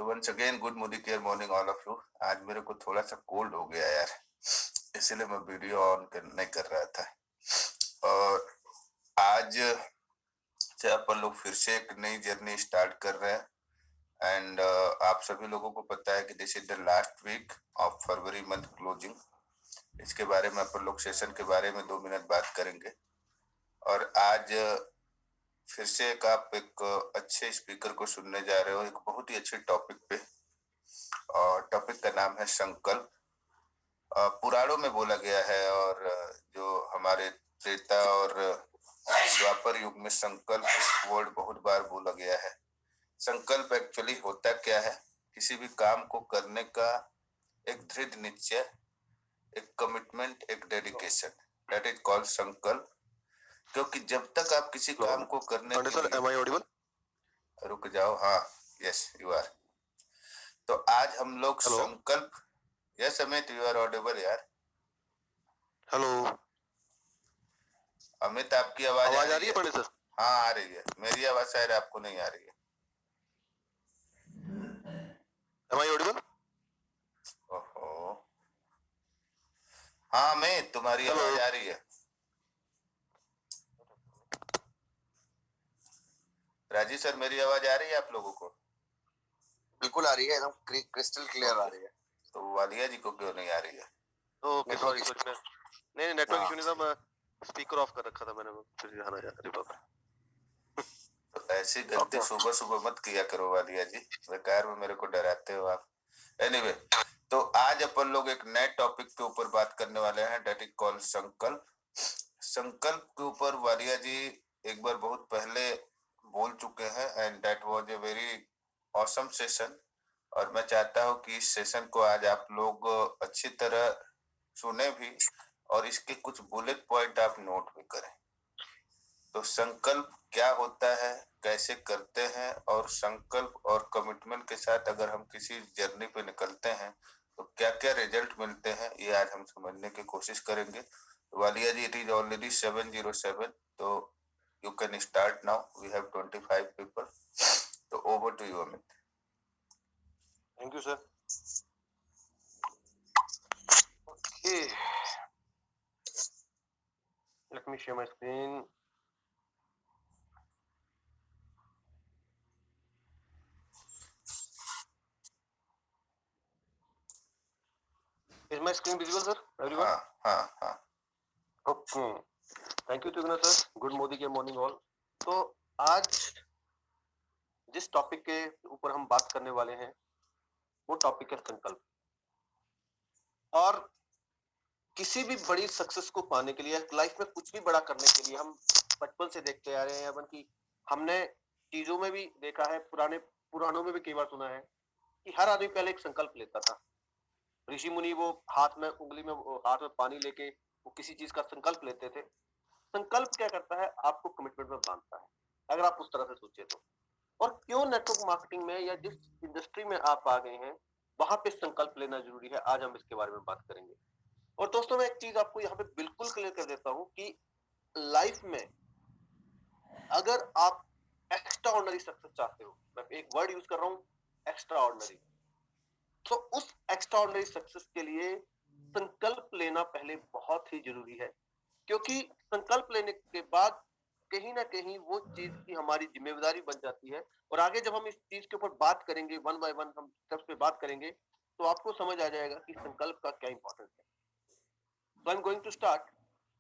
तो once again good morning all of you. आज मेरे को थोड़ा सा कोल्ड हो गया यार, इसलिए मैं वीडियो ऑन नहीं कर रहा था। और आज से अपन लोग फिर से एक नई जर्नी स्टार्ट कर रहे हैं। एंड आप सभी लोगों को पता है कि this is the last week of February month closing. इसके बारे में अपन लोग सेशन के बारे में 2 मिनट बात करेंगे। और आज फिर से आप एक अच्छे स्पीकर को सुनने जा रहे हो, एक बहुत ही अच्छे टॉपिक पे। और टॉपिक का नाम है संकल्प। पुराणों में बोला गया है और जो हमारे त्रेता और द्वापर युग में संकल्प वर्ड बहुत बार बोला गया है। संकल्प एक्चुअली होता क्या है? किसी भी काम को करने का एक दृढ़ निश्चय, एक कमिटमेंट, एक डेडिकेशन, दैट इज कॉल्ड संकल्प। क्योंकि जब तक आप किसी काम को करने के लिए am I audible? रुक जाओ। हाँ, यस यू आर। तो आज हम लोग संकल्प। Yes Amit, you are audible यार। हेलो, अमित आपकी आवाज आ रही है पंडित सर? हाँ आ रही है। मेरी आवाज शायद आपको नहीं आ रही है। am I audible? ओहो, हाँ अमित तुम्हारी आवाज आ रही है। राजीव सर, मेरी आवाज आ रही है आप लोगों को? बिल्कुल आ रही है, एकदम क्रिस्टल क्लियर आ रही है। तो वालिया जी को क्यों नहीं आ रही है? ओके, सॉरी नहीं नेटवर्क इशू नहीं था, मैं स्पीकर ऑफ कर रखा था मैंने, फिर यहाँ आया। अरे बाप रे, तो ऐसी गलती सुबह सुबह मत किया करो वालिया जी, बेकार में मेरे को डराते हो आप। एनीवे, तो आज अपन लोग एक नए टॉपिक के ऊपर बात करने वाले हैं, डेट इज कॉल्ड संकल्प। संकल्प के ऊपर वालिया जी एक बार बहुत पहले बोल चुके हैं and that was a very awesome session. और मैं चाहता हूं कि इस सेशन को आज आप लोग अच्छी तरह सुने भी और इसके कुछ बुलेट पॉइंट आप नोट भी करें। तो संकल्प क्या होता है, कैसे करते हैं, और संकल्प और कमिटमेंट के साथ अगर हम किसी जर्नी पे निकलते हैं तो क्या क्या रिजल्ट मिलते हैं, ये आज हम समझने की कोशिश करेंगे। Walia ji, it is already 7:07, तो you can start now. We have 25 people. तो over to you Amit. Thank you sir. Okay, let me share my screen. Is my screen visible, sir? Everyone? हाँ। Okay, thank you Triguna sir. Good morning all. तो आज जिस topic के ऊपर हम बात करने वाले हैं वो टॉपिक है संकल्प। और किसी भी बड़ी सक्सेस को पाने के लिए, लाइफ में कुछ भी बड़ा करने के लिए, हम बचपन से देखते आ रहे हैं, अपन की हमने चीजों में भी देखा है, पुराणों में भी कई बार सुना है कि हर आदमी पहले एक संकल्प लेता था। ऋषि मुनि वो हाथ में पानी लेके वो किसी चीज का संकल्प लेते थे। संकल्प क्या करता है? आपको कमिटमेंट में बांधता है, अगर आप उस तरह से सोचे तो। और क्यों नेटवर्क मार्केटिंग में या जिस इंडस्ट्री में आप आ गए हैं वहां पे संकल्प लेना जरूरी है, आज हम इसके बारे में बात करेंगे। और दोस्तों, मैं एक चीज आपको यहाँ पे बिल्कुल क्लियर कर देता हूँ कि लाइफ में अगर आप एक्स्ट्रा ऑर्डनरी सक्सेस चाहते हो, मैं एक वर्ड यूज कर रहा हूँ, एक्स्ट्रा ऑर्डनरी, तो उस एक्स्ट्रा ऑर्डनरी सक्सेस के लिए संकल्प लेना पहले बहुत ही जरूरी है। क्योंकि संकल्प लेने के बाद कहीं ना कहीं वो चीज की हमारी जिम्मेदारी बन जाती है। और आगे जब हम इस चीज के ऊपर बात करेंगे, वन बाय वन हम स्टेप्स पे बात करेंगे, तो आपको समझ आ जाएगा कि संकल्प का क्या इंपॉर्टेंस है। तो I am going to start.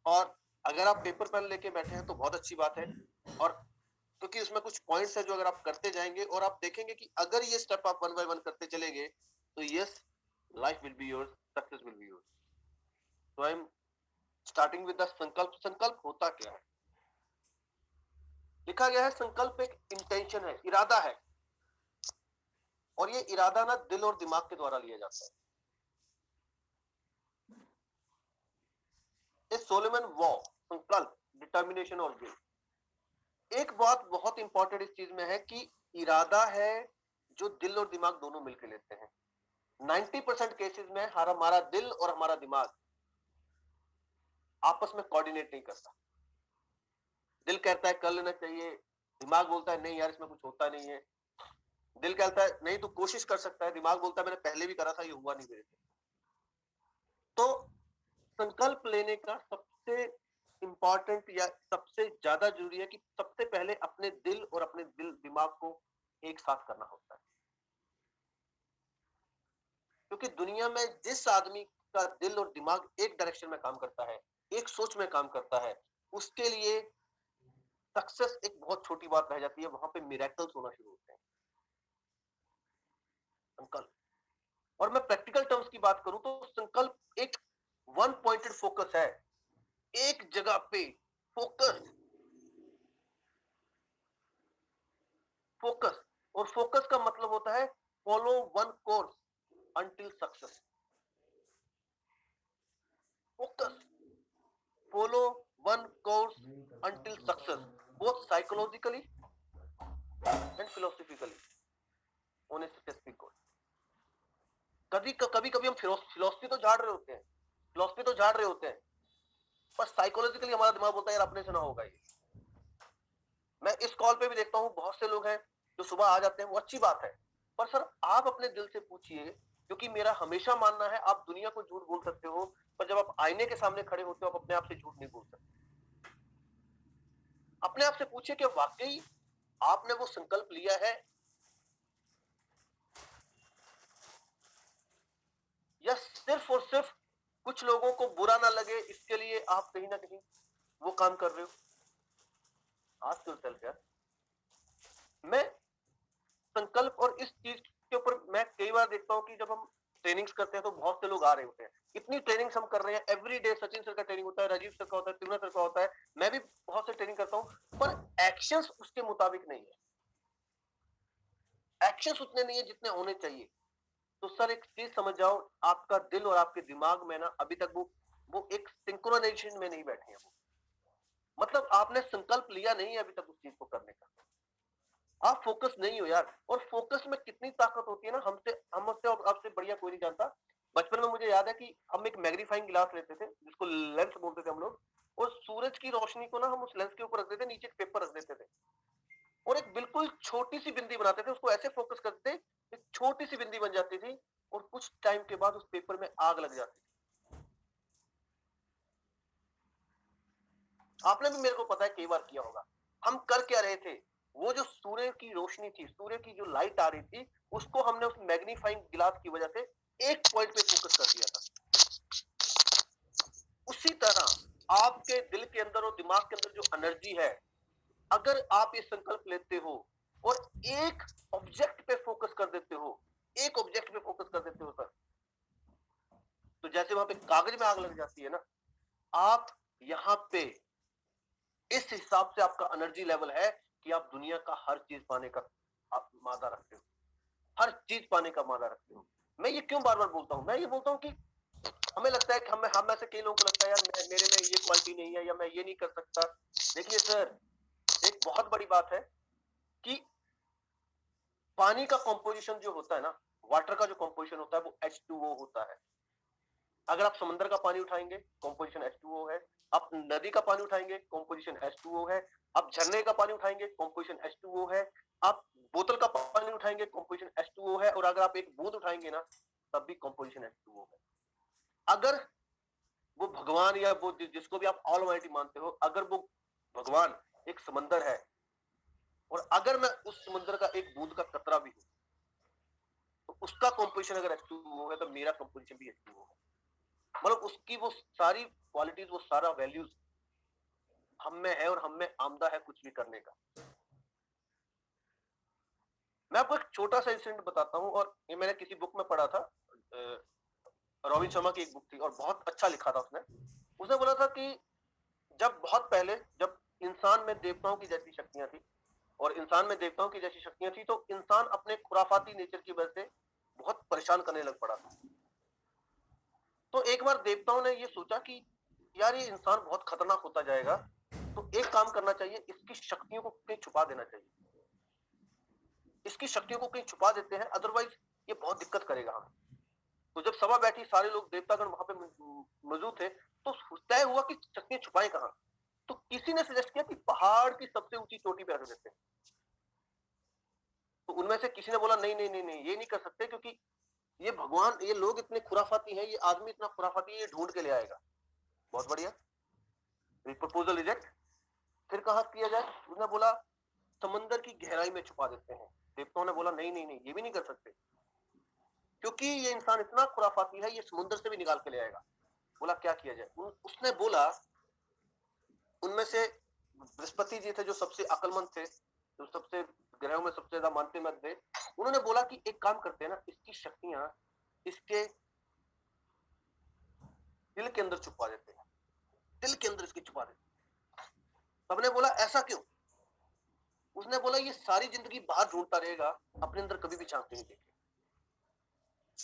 और अगर आप पेपर पेन लेके बैठे हैं तो बहुत अच्छी बात है। और क्योंकि उसमें कुछ पॉइंट्स है जो अगर आप करते जाएंगे और आप देखेंगे कि अगर ये स्टेप आप वन बाय वन करते चलेंगे तो yes, life will be yours, success will be yours. तो I am starting with the संकल्प। संकल्प होता क्या है? लिखा गया है संकल्प एक इंटेंशन है, इरादा है। और ये इरादा ना दिल और दिमाग के द्वारा लिया जाता है। सोलोमन वॉ, संकल्प, डिटर्मिनेशन और विल। एक बात बहुत इंपॉर्टेंट इस चीज में है कि इरादा है जो दिल और दिमाग दोनों मिलकर लेते हैं। 90% केसेस में हमारा दिल और हमारा दिमाग आपस में कोऑर्डिनेट नहीं करता। दिल कहता है कर लेना चाहिए, दिमाग बोलता है नहीं यार इसमें कुछ होता नहीं है। दिल कहता है नहीं तू कोशिश कर सकता है, दिमाग बोलता है मैंने पहले भी करा था, ये हुआ नहीं मेरे से। तो संकल्प लेने का सबसे इंपॉर्टेंट या सबसे ज्यादा जरूरी है कि सबसे पहले अपने दिल और अपने दिमाग को एक साथ करना होता है। क्योंकि दुनिया में जिस आदमी का दिल और दिमाग एक डायरेक्शन में काम करता है, एक सोच में काम करता है, उसके लिए सक्सेस एक बहुत छोटी बात रह जाती है, वहां पे मिरेकल्स होना शुरू होते हैं। संकल्प, और मैं प्रैक्टिकल टर्म्स की बात करूं तो संकल्प एक वन पॉइंटेड फोकस है, एक जगह पे फोकस। फोकस, और फोकस का मतलब होता है follow one course until success. Focus, follow one course until success, both psychologically and philosophically on a specific goal. कभी कभी हम फिलोसफी तो झाड़ रहे होते हैं, पर साइकोलॉजिकली हमारा दिमाग बोलता है यार अपने से ना होगा ये। मैं इस कॉल पे भी देखता हूँ बहुत से लोग हैं जो सुबह आ जाते हैं, वो अच्छी बात है, पर सर आप अपने दिल से पूछिए, क्योंकि मेरा हमेशा मानना है आप दुनिया को झूठ बोल सकते हो, पर जब आप आईने के सामने खड़े होते हो आप अपने आप से झूठ नहीं बोल सकते। अपने आप से पूछिए कि वाकई आपने वो संकल्प लिया है, या सिर्फ और सिर्फ कुछ लोगों को बुरा ना लगे इसके लिए आप कहीं ना कहीं वो काम कर रहे हो। आस्क योरसेल्फ यार। मैं संकल्प और इस चीज के ऊपर मैं कई बार देखता हूँ कि जब हम ट्रेनिंग्स करते हैं तो बहुत से लोग आ रहे होते हैं, इतनी ट्रेनिंग्स हम कर रहे हैं एवरी डे। सचिन सर का ट्रेनिंग होता है, राजीव सर का होता है, तिरुना सर का होता है, मैं भी बहुत से ट्रेनिंग करता हूँ, पर एक्शंस उसके मुताबिक नहीं है, एक्शंस उतने नहीं है जितने होने चाहिए। तो सर एक चीज समझ जाओ, आपका दिल और आपके दिमाग में ना अभी तक वो एक सिंक्रोनाइजेशन में नहीं बैठे हैं। वो मतलब आपने संकल्प लिया नहीं है अभी तक उस चीज को करने का, आप फोकस नहीं हो यार। और फोकस में कितनी ताकत होती है ना, हमसे और आपसे बढ़िया कोई नहीं जानता। बचपन में मुझे याद है कि हम एक मैग्नीफाइंग गिलास लेते थे जिसको लेंस बोलते थे हम लोग, और सूरज की रोशनी को ना हम उस लेंस के ऊपर रख देते, नीचे एक पेपर रख देते थे, और एक बिल्कुल छोटी सी बिंदी बनाते थे, उसको ऐसे फोकस करते थे, एक छोटी सी बिंदी बन जाती थी, और कुछ टाइम के बाद उस पेपर में आग लग जाती थी। आपने भी, मेरे को पता है कई बार किया होगा। हम कर क्या रहे थे, वो जो सूर्य की रोशनी थी, सूर्य की जो लाइट आ रही थी, उसको हमने उस मैग्नीफाइंग गिलास की वजह से एक पॉइंट पे फोकस कर दिया था। उसी तरह आपके दिल के अंदर और दिमाग के अंदर जो एनर्जी है, अगर आप ये संकल्प लेते हो और एक ऑब्जेक्ट पे फोकस कर देते हो, एक ऑब्जेक्ट पे फोकस कर देते हो सर, तो जैसे वहां पे कागज में आग लग जाती है ना, आप यहाँ पे इस हिसाब से आपका एनर्जी लेवल है कि आप दुनिया का हर चीज पाने का आप मादा रखते हो, हर चीज पाने का मादा रखते हो। मैं ये क्यों बार बार बोलता हूँ, मैं ये बोलता हूँ कि हमें लगता है कि हम में से कई लोगों को लगता है यार मेरे में ये क्वालिटी नहीं है, या मैं ये नहीं कर सकता। देखिए सर, एक बहुत बड़ी बात है कि पानी का कंपोजिशन जो होता है ना, वाटर का जो कंपोजिशन होता है वो H2O होता है। अगर आप समंदर का पानी उठाएंगे कंपोजिशन H2O है, आप नदी का पानी उठाएंगे कंपोजिशन H2O है, आप झरने का पानी उठाएंगे कंपोजिशन H2O है, आप बोतल का पानी उठाएंगे कंपोजिशन H2O है, और अगर आप एक बूंद उठाएंगे ना तब भी कंपोजिशन H2O है। अगर वो भगवान या वो जिसको भी आप ऑलमाइटी मानते हो, अगर वो भगवान एक समंदर है और अगर मैं उस समंदर का एक बूंद का कतरा भी हूं, तो उसका कंपोजिशन अगर H2O है तो मेरा कंपोजिशन भी H2O है। मतलब उसकी वो सारी क्वालिटीज, वो सारा वैल्यूज हम में है, और हम में आमदा है कुछ भी करने का। मैं आपको एक छोटा सा इंसिडेंट बताता हूँ, और ये मैंने किसी बुक में पढ़ा था, रॉबिन शर्मा की एक बुक थी और बहुत अच्छा लिखा था उसने बोला था कि जब बहुत पहले, जब इंसान में देवताओं की जैसी शक्तियां थी और इंसान में देवताओं की जैसी शक्तियां थी, तो इंसान अपने खुराफाती नेचर की वजह से बहुत परेशान करने लग पड़ा था। तो एक बार देवताओं ने ये सोचा कि यार ये इंसान बहुत खतरनाक होता जाएगा, तो एक काम करना चाहिए, इसकी शक्तियों को कहीं छुपा देना चाहिए, इसकी शक्तियों को कहीं छुपा देते हैं, अदरवाइज ये बहुत दिक्कत करेगा हमें। तो जब सभा बैठी, सारे लोग देवतागण वहां पे मौजूद थे, तो तय हुआ कि शक्तियां छुपाएं कहां। तो किसी ने सजेस्ट किया कि पहाड़ की सबसे ऊंची चोटी पे रख देते हैं। तो उनमें से किसी ने बोला नहीं नहीं नहीं नहीं, ये नहीं कर सकते, क्योंकि ये भगवान, ये लोग इतने खुराफाती हैं, ये आदमी इतना खुराफाती है, ये ढूंढ के ले आएगा। बहुत बढ़िया, प्रपोजल रिजेक्ट। फिर कहा किया जाए, उसने बोला समंदर की गहराई में छुपा देते हैं। देवताओं ने बोला नहीं नहीं नहीं, ये भी नहीं कर सकते, क्योंकि ये इंसान इतना खुराफाती है, ये समुद्र से भी निकाल के ले आएगा। बोला क्या किया जाए? उसने बोला, उनमें से बृहस्पति जी थे जो सबसे अक्लमंद थे, जो सबसे ग्रहों में सबसे ज्यादा मानते मत थे। उन्होंने बोला कि एक काम करते हैं ना, इसकी शक्तियां इसके दिल के अंदर छुपा देते हैं, दिल के अंदर इसकी छुपा देते हैं। सबने बोला ऐसा क्यों? उसने बोला ये सारी जिंदगी बाहर ढूंढता रहेगा, अपने अंदर कभी भी झांक नहीं देखे।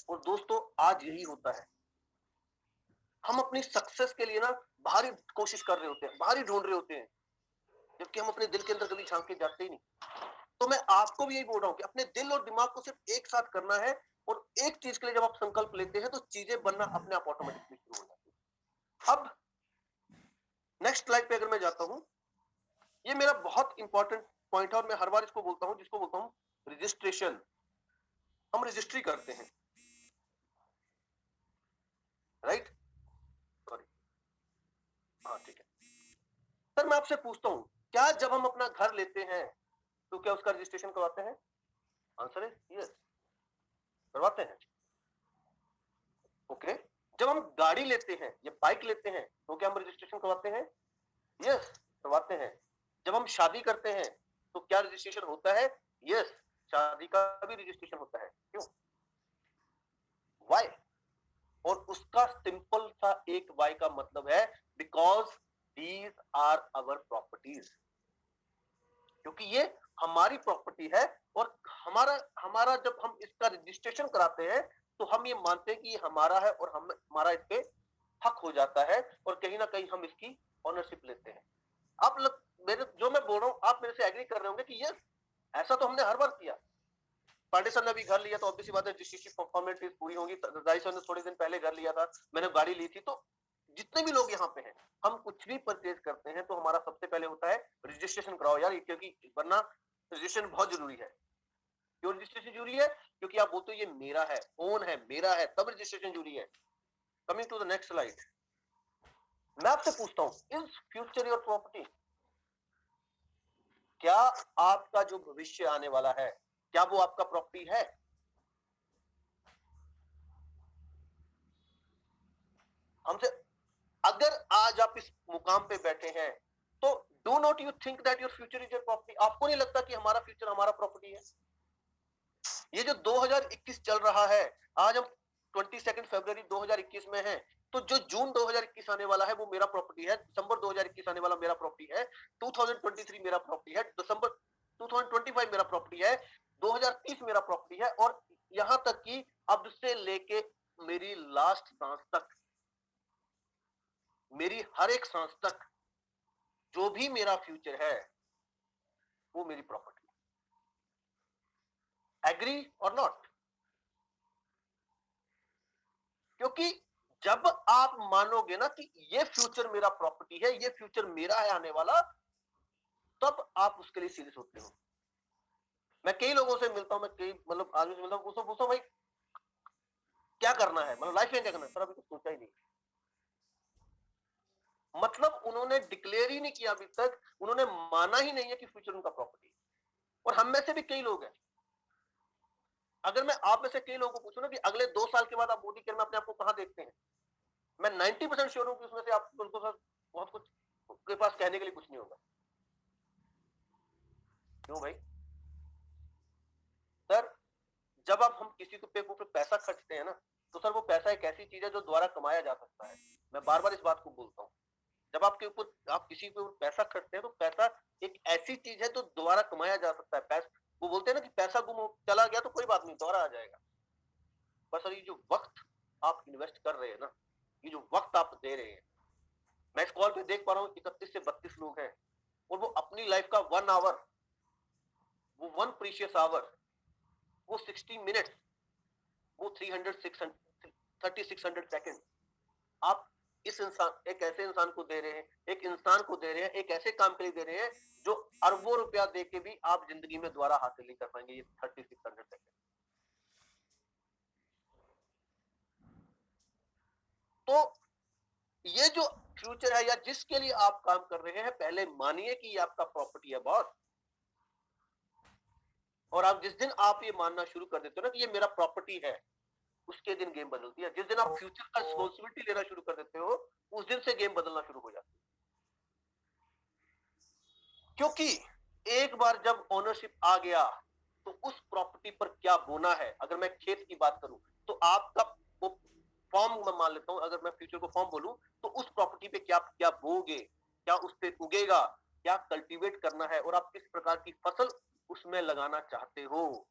और दोस्तों आज यही होता है, हम अपनी सक्सेस के लिए ना बाहर ही कोशिश कर रहे होते हैं, बाहर ही ढूंढ रहे होते हैं, जबकि हम अपने दिल के अंदर कभी झांक के जाते ही नहीं। तो मैं आपको भी यही बोल रहा हूं कि अपने दिल और दिमाग को सिर्फ एक साथ करना है, और एक चीज के लिए जब आप संकल्प लेते हैं तो चीजें बनना अपने आप ऑटोमेटिकली शुरू हो जाती है। अब नेक्स्ट स्लाइड पे अगर मैं जाता हूं, ये मेरा बहुत इंपॉर्टेंट पॉइंट है और मैं हर बार इसको बोलता हूं, जिसको बोलता हूं रजिस्ट्रेशन। हम रजिस्ट्री करते हैं, राइट? सॉरी, हाँ ठीक है सर। मैं आपसे पूछता हूं, क्या जब हम अपना घर लेते हैं तो क्या उसका रजिस्ट्रेशन करवाते हैं? आंसर है यस, करवाते हैं। ओके, जब हम गाड़ी लेते हैं या बाइक लेते हैं तो क्या हम रजिस्ट्रेशन करवाते हैं? यस, करवाते हैं। जब हम शादी करते हैं तो क्या रजिस्ट्रेशन होता है? यस, शादी का भी रजिस्ट्रेशन होता है। क्यों? वाई? और उसका सिंपल सा एक वाई का मतलब है because these are our properties, क्योंकि ये हमारी प्रॉपर्टी है। और हमारा जब हम इसका रजिस्ट्रेशन कराते हैं तो हम ये मानते हैं कि ये हमारा है और हमारा इस पे हक हो जाता है, और कहीं ना कहीं हम इसकी ऑनरशिप लेते हैं। आप मेरे जो मैं बोल रहा हूं, आप मेरे से एग्री कर रहे होंगे कि यस, ऐसा तो हमने हर बार किया। पांडे सर ने भी घर लिया तो ऑब्वियसली बात है रजिस्ट्रेशन फॉर्मेलिटीज पूरी होंगी। दाई सर ने थोड़े दिन पहले घर लिया था, मैंने गाड़ी ली थी। तो जितने भी लोग यहाँ पे हैं, हम कुछ भी परचेज करते हैं तो हमारा सबसे पहले होता है रजिस्ट्रेशन कराओ यार, क्योंकि वरना रजिस्ट्रेशन बहुत जरूरी है। क्यों रजिस्ट्रेशन जरूरी है? क्योंकि आप बोलते हो ये मेरा है, ओन है, मेरा है, तब रजिस्ट्रेशन जरूरी है। Coming to the next slide, मैं आपसे पूछता हूं, इज फ्यूचर योर प्रॉपर्टी? क्या आपका जो भविष्य आने वाला है, क्या वो आपका प्रॉपर्टी है? हमसे अगर आज आप इस मुकाम पे बैठे हैं तो do not you think that your future is your property? आपको नहीं लगता कि हमारा फ्यूचर हमारा प्रॉपर्टी है? ये जो 2021 चल रहा है, आज हम 22 फरवरी 2021 में हैं, तो जो जून 2021 आने वाला है वो मेरा प्रॉपर्टी है, दिसंबर 2021 आने वाला मेरा प्रॉपर्टी है, 2023 मेरा प्रॉपर्टी है, दिसंबर 2025 मेरा प्रॉपर्टी है, 2030 मेरा प्रॉपर्टी है, और यहां तक कि अब से लेके मेरी लास्ट सांस तक, मेरी हर एक सांस तक जो भी मेरा फ्यूचर है वो मेरी प्रॉपर्टी। एग्री और नॉट? क्योंकि जब आप मानोगे ना कि ये फ्यूचर मेरा प्रॉपर्टी है, ये फ्यूचर मेरा है आने वाला, तब आप उसके लिए सीरियस होते हो। मैं कई लोगों से मिलता हूं, मैं कई मतलब आदमी से मिलता हूं, पूछो भाई क्या करना है, मतलब लाइफ में क्या करना है? सर अभी कुछ सोचा ही नहीं। मतलब उन्होंने डिक्लेयर ही नहीं किया अभी तक, उन्होंने माना ही नहीं है कि फ्यूचर उनका प्रॉपर्टी। और हम में से भी कई लोग हैं, अगर मैं आप में से कई लोगों को पूछूं ना कि अगले 2 साल के बाद आप मोदी केयर में अपने आप को कहां देखते हैं, मैं 90% श्योर हूं कि उसमें से आपको बहुत कुछ के पास कहने के लिए कुछ नहीं होगा। क्यों भाई? सर जब आप हम किसी पे पैसा खर्चते हैं ना, तो सर वो पैसा एक ऐसी चीज है जो दोबारा कमाया जा सकता है। मैं बार बार इस बात को बोलता हूँ, जब आपके ऊपर आप किसी के ऊपर पैसा खर्चते हैं तो पैसा एक ऐसी चीज है जो दोबारा कमाया जा सकता है। पैसा, वो बोलते हैं ना कि पैसा चला गया तो कोई बात नहीं, दोबारा आ जाएगा। पर सर ये जो वक्त आप इन्वेस्ट कर रहे हैं ना, ये जो वक्त आप दे रहे हैं, मैं इस कॉल पे देख पा रहा हूँ 31 से 32 लोग हैं, और वो अपनी लाइफ का 1 आवर, वो 1 प्रीशियस आवर, वो 60 मिनट्स, वो 3600 सेकंड आप इस इंसान, एक ऐसे इंसान को दे रहे हैं, एक इंसान को दे रहे हैं, एक ऐसे काम के लिए दे रहे हैं जो अरबों रुपया दे के भी आप जिंदगी में दोबारा हासिल नहीं कर पाएंगे ये 3600 सेकंड। तो ये जो फ्यूचर है या जिसके लिए आप काम कर रहे हैं, पहले मानिए कि ये आपका प्रॉपर्टी है बॉस। और आप जिस दिन आप ये मानना शुरू कर देते हो ना कि ये मेरा प्रॉपर्टी है, उसके दिन गेम बदलती है। जिस दिन आप फ्यूचर का रिस्पॉन्सिबिलिटी लेना शुरू कर देते हो, उस दिन से गेम बदलना शुरू हो जाती है। क्योंकि एक बार जब ओनरशिप आ गया तो उस प्रॉपर्टी पर क्या बोना है। अगर मैं खेत की बात करूं तो आपका वो फॉर्म मैं मान लेता हूं, अगर मैं फ्यूचर को फॉर्म बोलूं तो उस प्रॉपर्टी पे क्या क्या बोगे, क्या उस पे उगेगा, क्या कल्टीवेट करना है और आप किस प्रकार की फसल उसमें लगाना चाहते हो,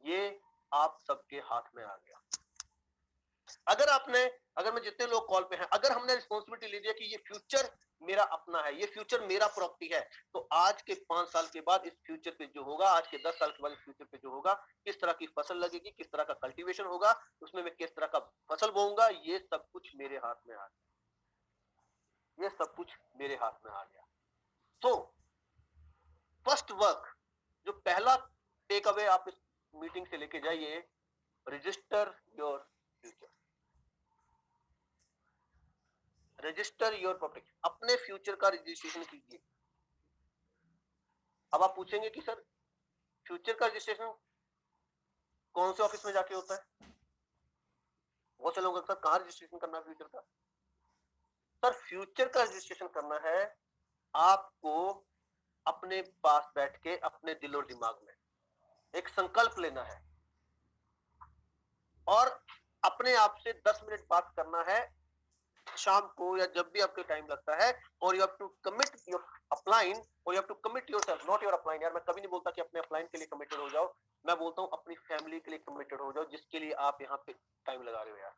ये आप सबके हाथ में आ गया। अगर मैं जितने लोग कॉल पे हैं, अगर हमने रिस्पॉन्सिबिलिटी ले लिया कि ये फ्यूचर मेरा अपना है, ये फ्यूचर मेरा प्रॉपर्टी है, तो आज के 5 साल के बाद इस फ्यूचर पे जो होगा, आज के 10 साल के बाद इस फ्यूचर पे जो होगा, किस तरह की फसल लगेगी, किस तरह का कल्टीवेशन होगा, उसमें मैं किस तरह का फसल बोऊंगा, ये सब कुछ मेरे हाथ में आ गया। ये सब कुछ मेरे हाथ में आ गया। तो फर्स्ट वर्क, जो पहला टेक अवे आप इस मीटिंग से लेके जाइए, register your future. Register your property, अपने फ्यूचर का रजिस्ट्रेशन कीजिए। अब आप पूछेंगे कि सर फ्यूचर का रजिस्ट्रेशन कौन से ऑफिस में जाके होता है? बहुत से लोग सर कहाँ रजिस्ट्रेशन करना है फ्यूचर का? सर फ्यूचर का रजिस्ट्रेशन करना है आपको अपने पास बैठ के अपने दिल और दिमाग में एक संकल्प लेना है और अपने आप से 10 मिनट बात करना है शाम को या जब भी आपको टाइम लगता है। और you have to commit your upline और you have to commit yourself, not your upline. यार मैं कभी नहीं बोलता कि अपने अपलाइन के लिए कमिटेड हो जाओ, मैं बोलता हूं अपनी फैमिली के लिए कमिटेड हो जाओ, जिसके लिए आप यहाँ पे टाइम लगा रहे हो यार।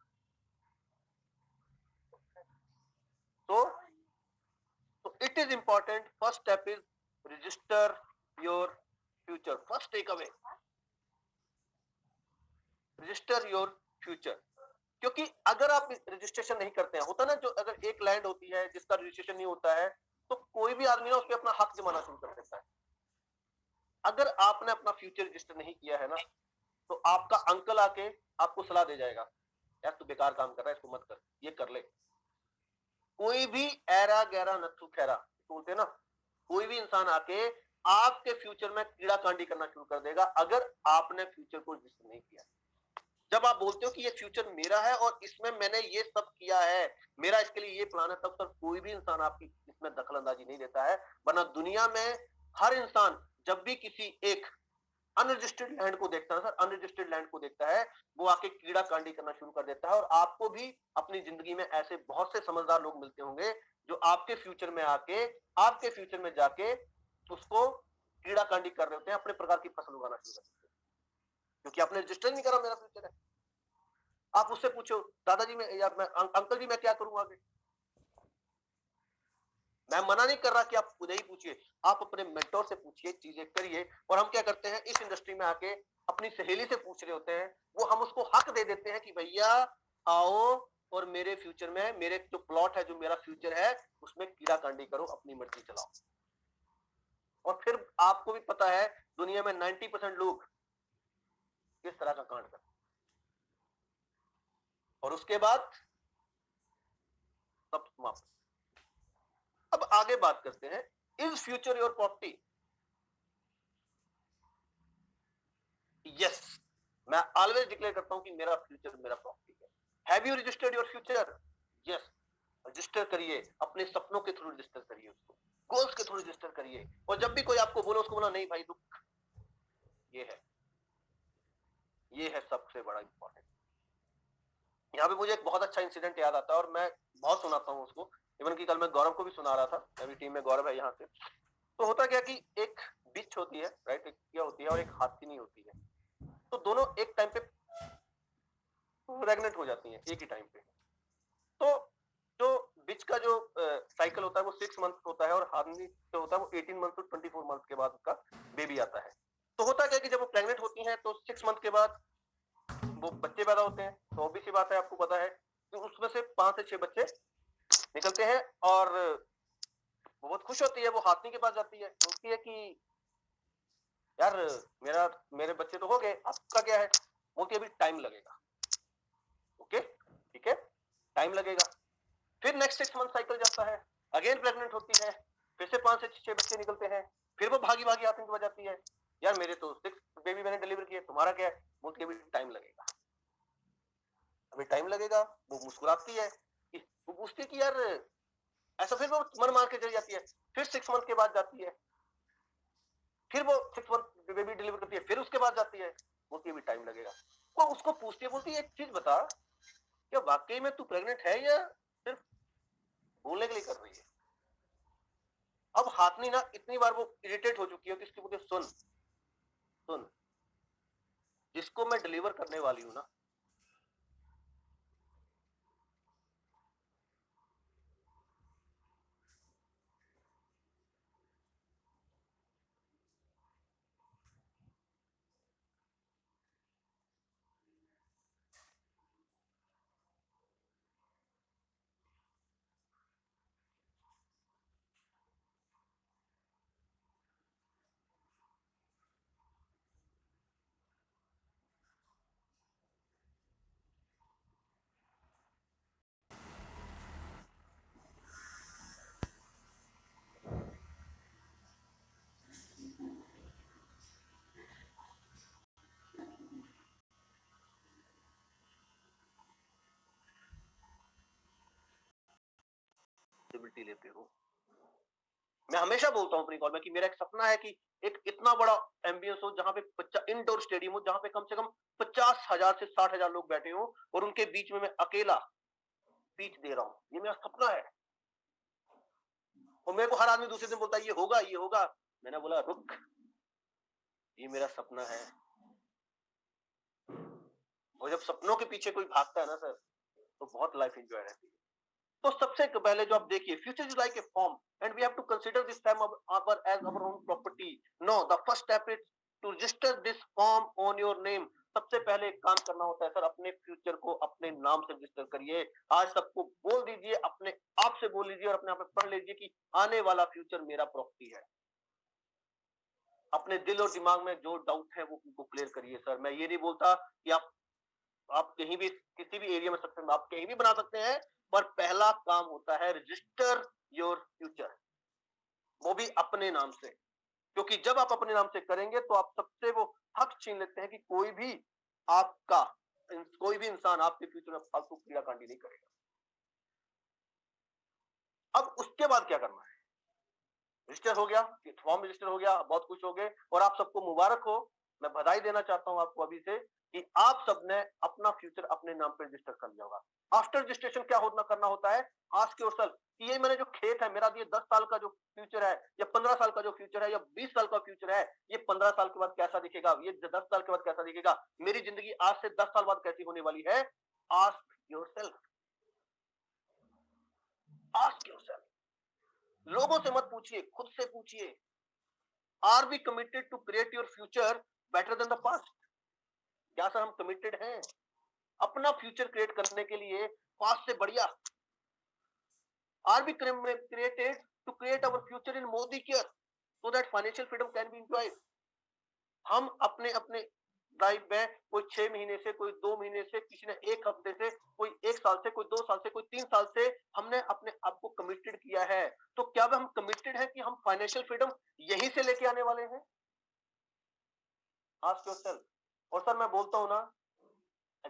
तो it is important. First step is register your future. First takeaway, register your future. क्योंकि अगर आप रजिस्ट्रेशन नहीं करते हैं, होता ना, जो अगर एक लैंड होती है जिसका रजिस्ट्रेशन नहीं होता है तो कोई भी आदमी ना उस पर अपना हक जमाना शुरू कर देता है। अगर आपने अपना फ्यूचर रजिस्टर नहीं किया है ना, तो आपका अंकल आके आपको सलाह दे जाएगा, यार तू बेकार काम कर रहा है, इसको मत कर, ये कर ले। कोई भी ऐरा गैरा नथु खैरा बोलते ना, कोई भी इंसान आके आपके फ्यूचर में कीड़ा कांडी करना शुरू कर देगा अगर आपने फ्यूचर को रजिस्टर नहीं किया। जब आप बोलते हो कि ये फ्यूचर मेरा है और इसमें मैंने ये सब किया है, मेरा इसके लिए ये प्लान है, तब तक कोई भी इंसान आपकी इसमें दखल अंदाजी नहीं देता है। वरना दुनिया में हर इंसान जब भी किसी एक अनरजिस्टर्ड लैंड को देखता है सर, अनरजिस्टर्ड लैंड को देखता है, वो आके कीड़ा कांडी करना शुरू कर देता है। और आपको भी अपनी जिंदगी में ऐसे बहुत से समझदार लोग मिलते होंगे जो आपके फ्यूचर में आके, आपके फ्यूचर में जाके उसको कीड़ा कांडी कर रहे होते हैं, अपने प्रकार की फसल उगाना शुरू कर देते हैं, क्योंकि आपने रजिस्टर नहीं करा मेरा फ्यूचर है। आप उससे पूछो, दादाजी मैं या मैं अंकल जी मैं क्या करूं आगे। मैं मना नहीं कर रहा कि आप खुद ही पूछिए, आप अपने मेंटोर से पूछिए, चीजें करिए। और हम क्या करते हैं, इस इंडस्ट्री में आके अपनी सहेली से पूछ रहे होते हैं, वो हम उसको हक दे देते हैं कि भैया आओ और मेरे फ्यूचर में, मेरे जो प्लॉट है, जो मेरा फ्यूचर है, उसमें कीड़ा कांडी करो, अपनी मर्जी चलाओ। और फिर आपको भी पता है दुनिया में 90% लोग किस तरह का कांड करते हैं। और उसके बाद सब समाप्त। अब आगे बात करते हैं, is future your property? Yes, मैं ऑलवेज डिक्लेयर करता हूं कि मेरा फ्यूचर मेरा प्रॉपर्टी है। Have you registered your future? Yes, register करिए, अपने सपनों के थ्रू रजिस्टर करिए, उसको गोल्स के थ्रू रजिस्टर करिए। और जब भी कोई आपको बोले, उसको बोला नहीं भाई रुक, ये है सबसे बड़ा इंपॉर्टेंट। यहाँ पे मुझे एक बहुत अच्छा इंसिडेंट याद आता है और मैं बहुत सुनाता हूँ उसको। इवन कि कल मैं गौरव को भी सुना रहा था, मेरी टीम में गौरव है यहाँ से। तो होता क्या कि एक बिच होती है, राइट, एक क्या होती है और एक हाथी होती है। तो दोनों एक टाइम पे प्रेग्नेंट हो जाती हैं, एक ही टाइम पे। तो जो बिच का जो साइकिल होता है वो 6 मंथ होता है और हाथी जो होता है वो 18 मंथ to 24 मंथ के बाद उसका बेबी आता है। तो होता क्या कि जब वो प्रेग्नेंट होती हैं तो 6 मंथ के बाद वो बच्चे पैदा होते हैं। तो ऑब्वियस सी बात है, आपको पता है कि उसमें से 5 से 6 बच्चे निकलते हैं और वो बहुत खुश होती है, वो हाथनी के पास जाती है, बोलती है कि यार मेरे बच्चे तो हो गए, आपका क्या है? बोलती है अभी टाइम लगेगा। ओके, ठीक है, टाइम लगेगा। फिर नेक्स्ट 6 मंथ साइकिल जाता है, अगेन प्रेग्नेंट होती है, फिर से 5 से 6 बच्चे निकलते हैं, फिर वो भागी भागी आतंक बच जाती है, यार मेरे तो 6 बेबी मैंने डिलीवर किए, तुम्हारा क्या है? बोलती है अभी टाइम लगेगा, अभी टाइम लगेगा। वो मुस्कुराती है, वो पूछती है कि यार ऐसा, फिर वो मन मार के चली जाती है, फिर 6 मंथ के बाद जाती है, फिर वो 6 मंथ बेबी डिलीवर करती है, फिर उसके बाद जाती है, बोलती है अभी टाइम लगेगा। वो उसको पूछती है, बोलती है एक चीज बता, क्या वाकई में तू प्रेग्नेंट है या सिर्फ बोलने के लिए कर रही है? अब हाथनी ना इतनी बार वो इरिटेट हो चुकी है कि इसकी बोलती है, सुन सुन, जिसको मैं डिलीवर करने वाली हूं ना, रिस्पॉन्सिबिलिटी लेते हो। मैं हमेशा बोलता हूं अपनी कॉल में कि मेरा एक सपना है कि एक इतना बड़ा एम्बियंस हो जहां पे इंडोर स्टेडियम हो, जहां पे कम से कम 50,000 से 60,000 लोग बैठे हो और उनके बीच में मैं अकेला स्पीच दे रहा हूं। ये मेरा सपना है। और मेरे को हर आदमी दूसरे दिन बोलता है ये होगा ये होगा। मैंने बोला रुक, ये मेरा सपना है। और जब सपनों के पीछे कोई भागता है ना सर, तो बहुत लाइफ एंजॉय रहती है। तो सबसे पहले जो आप देखिए, future is like a form and we have to consider this form as our own property. No, the first step is to register this form on your name. सबसे पहले एक काम करना होता है सर, अपने फ्यूचर को अपने नाम से रजिस्टर करिए। आज सबको बोल दीजिए, अपने आप से बोल लीजिए और अपने आप में पढ़ लीजिए कि आने वाला फ्यूचर मेरा प्रॉपर्टी है। अपने दिल और दिमाग में जो डाउट है वो उनको क्लियर करिए सर। मैं ये नहीं बोलता कि आप कहीं भी किसी भी एरिया में सक्सेस आप कहीं भी बना सकते हैं, पर पहला काम होता है रजिस्टर योर फ्यूचर, वो भी अपने नाम से। क्योंकि जब आप अपने नाम से करेंगे तो आप सबसे वो हक छीन लेते हैं कि आपका कोई भी इंसान आपके फ्यूचर में फालतू कीड़ा कांडी नहीं करेगा। अब उसके बाद क्या करना है? रजिस्टर हो गया, फॉर्म रजिस्टर हो गया, बहुत कुछ हो गए और आप सबको मुबारक हो। मैं बधाई देना चाहता हूं आपको अभी से कि आप सबने अपना फ्यूचर अपने नाम पर रजिस्टर कर लिया होगा। आफ्टर रजिस्ट्रेशन क्या करना होता है? आस्क योरसेल्फ कि ये मैंने जो खेत है मेरा, ये 10 साल का जो फ्यूचर है या 15 साल का जो फ्यूचर है या 20 साल का फ्यूचर है, ये 15 साल के बाद कैसा दिखेगा, ये 10 साल के बाद कैसा दिखेगा, मेरी जिंदगी आज से 10 साल बाद कैसी होने वाली है? Ask yourself, ask yourself. लोगों से मत पूछिए, खुद से पूछिए। Are we committed to create your future better than the past? क्या सर हम कमिटेड हैं अपना फ्यूचर क्रिएट करने के लिए पास्ट से बढ़िया? Are we created to create our future in Modi care so that financial freedom can be enjoyed? हम अपने अपने लाइफ में कोई 6 महीने से, कोई 2 महीने से, किसी ने 1 हफ्ते से, कोई 1 साल से, कोई 2 साल से, कोई 3 साल से हमने अपने आप को कमिटेड किया है। तो क्या हम कमिटेड हैं कि हम फाइनेंशियल फ्रीडम यहीं से लेके आने वाले हैं? Ask yourself. और सर मैं बोलता हूं ना,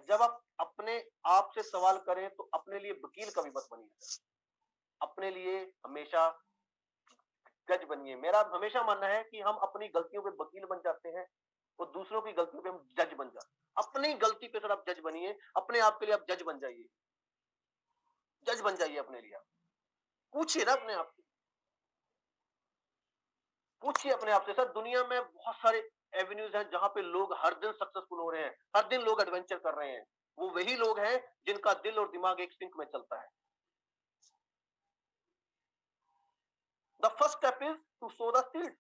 जब आप अपने आप से सवाल करें तो अपने लिए वकील कभी मत बनिए, अपने लिए हमेशा जज बनिए। मेरा हमेशा मानना है कि हम अपनी गलतियों पे वकील बन जाते हैं और दूसरों की गलतियों पे हम जज बन जाते हैं। अपनी गलती पे सर आप जज बनिए, अपने आप के लिए आप जज बन जाइए, जज बन जाइए अपने लिए। पूछिए ना अपने आप से, पूछिए अपने आप से। सर दुनिया में बहुत सारे एवेन्यूज हैं जहां पे लोग हर दिन सक्सेसफुल हो रहे हैं, हर दिन लोग एडवेंचर कर रहे हैं। वो वही लोग हैं जिनका दिल और दिमाग एक सिंक में चलता है। The first step is to sow the seed.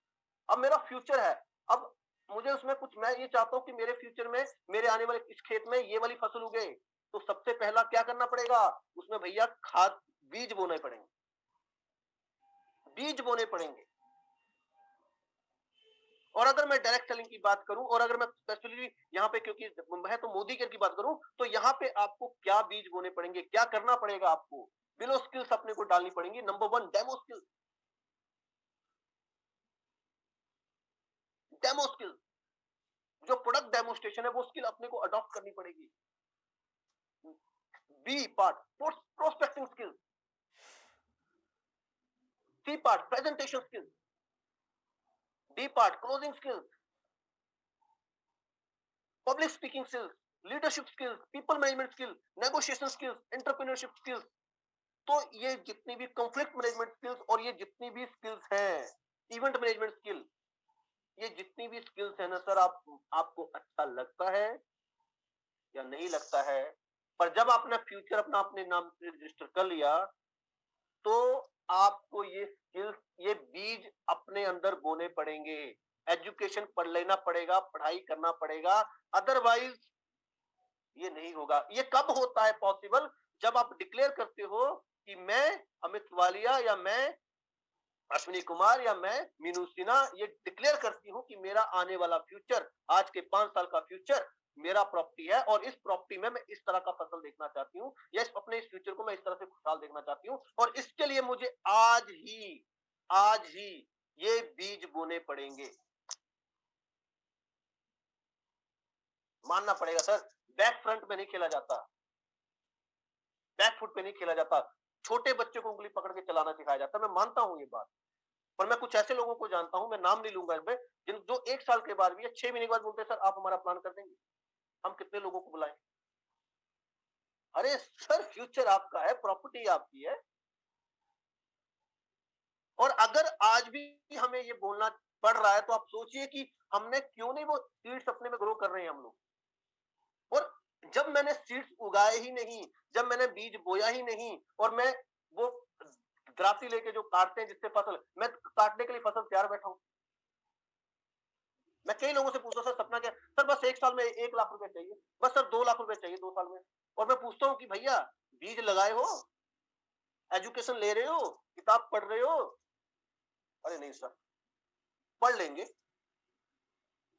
अब मेरा फ्यूचर है, अब मुझे उसमें कुछ, मैं ये चाहता हूं कि मेरे फ्यूचर में, मेरे आने वाले इस खेत में ये वाली फसल उगे। तो सबसे पहला क्या करना पड़ेगा उसमें भैया? खाद, बीज बोने पड़ेंगे। बीज बोने पड़ेंगे। और अगर मैं डायरेक्ट सेलिंग की बात करूं और अगर मैं स्पेशली यहाँ पे, क्योंकि मैं तो मोदी केयर की बात करूं, तो यहाँ पे आपको क्या बीज बोने पड़ेंगे, क्या करना पड़ेगा आपको? बिलो स्किल्स अपने को डालनी पड़ेंगी। Number one, demo skill. Demo skill, जो प्रोडक्ट डेमोस्ट्रेशन है वो स्किल अपने को अडॉप्ट करनी पड़ेगी। B part, prospecting skill. C part, presentation skill. D part, closing skill. Public speaking skills, leadership skills, people management skill, negotiation skills, entrepreneurship skills. तो ये जितनी भी कॉन्फ्लिक्ट मैनेजमेंट स्किल्स और ये जितनी भी स्किल्स हैं, इवेंट मैनेजमेंट स्किल, ये जितनी भी स्किल्स है ना सर, आपको अच्छा लगता है या नहीं लगता है, पर जब आपने फ्यूचर अपने नाम से रजिस्टर कर लिया, तो आपको ये स्किल्स, ये बीज अपने अंदर बोने पड़ेंगे। एजुकेशन पढ़ लेना पड़ेगा, पढ़ाई करना पड़ेगा, अदरवाइज ये नहीं होगा। ये कब होता है पॉसिबल? जब आप डिक्लेयर करते हो कि मैं अमित वालिया या मैं अश्विनी कुमार या मैं मीनू सिन्हा ये डिक्लेयर करती हूँ कि मेरा आने वाला फ्यूचर, आज के 5 साल का फ्यूचर मेरा प्रॉपर्टी है और इस प्रॉपर्टी में मैं इस तरह का फसल देखना चाहती हूँ, या अपने इस फ्यूचर को मैं इस तरह से खुशहाल देखना चाहती हूँ, और इसके लिए मुझे आज ही ये बीज बोने पड़ेंगे। मानना पड़ेगा सर, बैक फ्रंट में नहीं खेला जाता, बैक फुट पे नहीं खेला जाता। छोटे बच्चे को उंगली पकड़ के चलाना सिखाया जाता है। मैं मानता हूं ये बात, पर मैं कुछ ऐसे लोगों को जानता हूं, मैं नाम नहीं लूंगा इसमें, जो 1 साल के बाद भी या 6 महीने के बाद बोलते हैं सर आप हमारा प्लान कर देंगे। हम कितने लोगों को बुलाएं? अरे सर, फ्यूचर आपका है, प्रॉपर्टी आपकी है। और अगर आज भी हमें ये बोलना पड़ रहा है, तो आप सोचिए कि हमने क्यों नहीं वो सीड्स अपने में ग्रो कर रहे हैं हम लोग। और जब मैंने सीड्स उगाए ही नहीं, जब मैंने बीज बोया ही नहीं, और मैं वो दराती लेके जो काटते हैं जिससे फसल, मैं काटने के लिए फसल तैयार बैठा हूं। मैं कई लोगों से पूछता हूं, सर सपना क्या? सर बस 1 साल में 1 लाख रुपए चाहिए, बस सर 2 लाख रुपए चाहिए 2 साल में। और मैं पूछता हूं कि भैया बीज लगाए हो, एजुकेशन ले रहे हो, किताब पढ़ रहे हो? अरे नहीं सर, पढ़ लेंगे।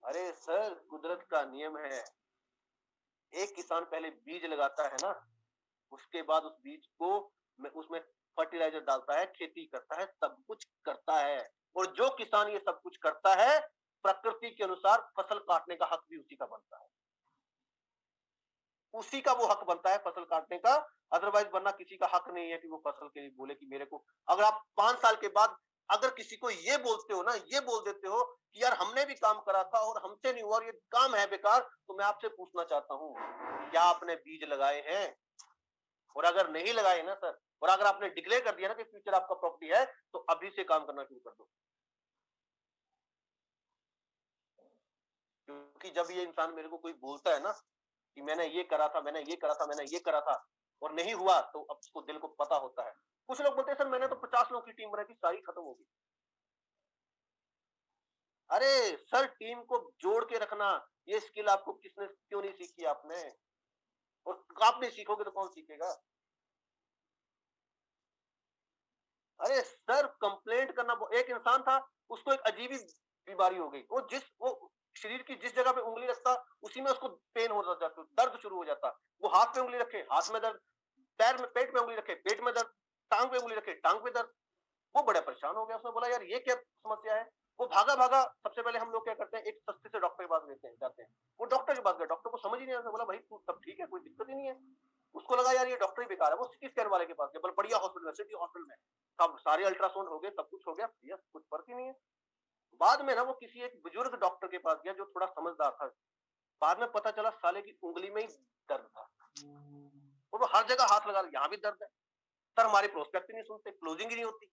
अरे सर, कुदरत का नियम है, एक किसान पहले बीज लगाता है ना, उसके बाद उस बीज को उसमें फर्टिलाइजर डालता है, खेती करता है, सब कुछ करता है। और जो किसान ये सब कुछ करता है, प्रकृति के अनुसार फसल काटने का हक भी उसी का बनता है, उसी का वो हक बनता है फसल काटने का। अदरवाइज वरना किसी का हक नहीं है कि वो फसल के लिए बोले कि मेरे को। अगर आप 5 साल के बाद अगर किसी को ये बोलते हो ना, ये बोल देते हो कि यार हमने भी काम करा था और हमसे नहीं हुआ और ये काम है बेकार, तो मैं आपसे पूछना चाहता हूँ, क्या आपने बीज लगाए हैं? और अगर नहीं लगाए ना सर, और अगर आपने डिक्लेयर कर दिया ना कि फ्यूचर आपका प्रॉपर्टी है, तो अभी से काम करना शुरू कर दो। क्योंकि जब ये इंसान मेरे को कोई बोलता है ना कि मैंने ये करा था, मैंने ये करा था, मैंने ये करा था, और नहीं हुआ, तो अब उसको दिल को पता होता है। कुछ लोग बोलते हैं सर मैंने तो 50 लोगों की टीम बनाई थी, सारी खत्म हो गई। अरे सर, टीम को जोड़ के रखना, ये स्किल आपको किसने क्यों नहीं सीखी आपने? और आप नहीं सीखोगे तो कौन सीखेगा? अरे सर, कंप्लेंट करना, एक इंसान था, उसको एक अजीब ही बीमारी हो गई। वो शरीर की जिस जगह पे उंगली रखता, उसी में उसको पेन हो जाता, दर्द शुरू हो जाता। वो हाथ पे उंगली रखे, हाथ में दर्द, पैर में, पेट में उंगली रखे, पेट में दर्द, टांग पे उंगली रखे, टांग पे दर्द। वो बड़ा परेशान हो गया। उसने बोला यार ये क्या समस्या है? वो भागा भागा, सबसे पहले हम लोग क्या करते हैं, एक सस्ते से डॉक्टर के पास लेते हैं, जाते हैं। वो डॉक्टर के पास गया, डॉक्टर को समझ ही नहीं आया। उसने बोला भाई तू सब ठीक है, कोई दिक्कत ही नहीं है। उसको लगा यार ये डॉक्टर ही बेकार है। वो सिटी स्कैन वाले के पास गया, बोला बढ़िया हॉस्पिटल है, सिटी हॉस्पिटल में, सब सारे अल्ट्रासाउंड हो गए, सब कुछ हो गया, भैया कुछ फर्क ही नहीं है। बाद में ना वो किसी एक बुजुर्ग डॉक्टर के पास गया जो थोड़ा समझदार था। बाद में पता चला साले की उंगली में ही दर्द था, और वो हर जगह हाथ लगा, यहाँ भी दर्द है। सर हमारी प्रोस्पेक्ट ही नहीं सुनते, क्लोजिंग ही नहीं होती।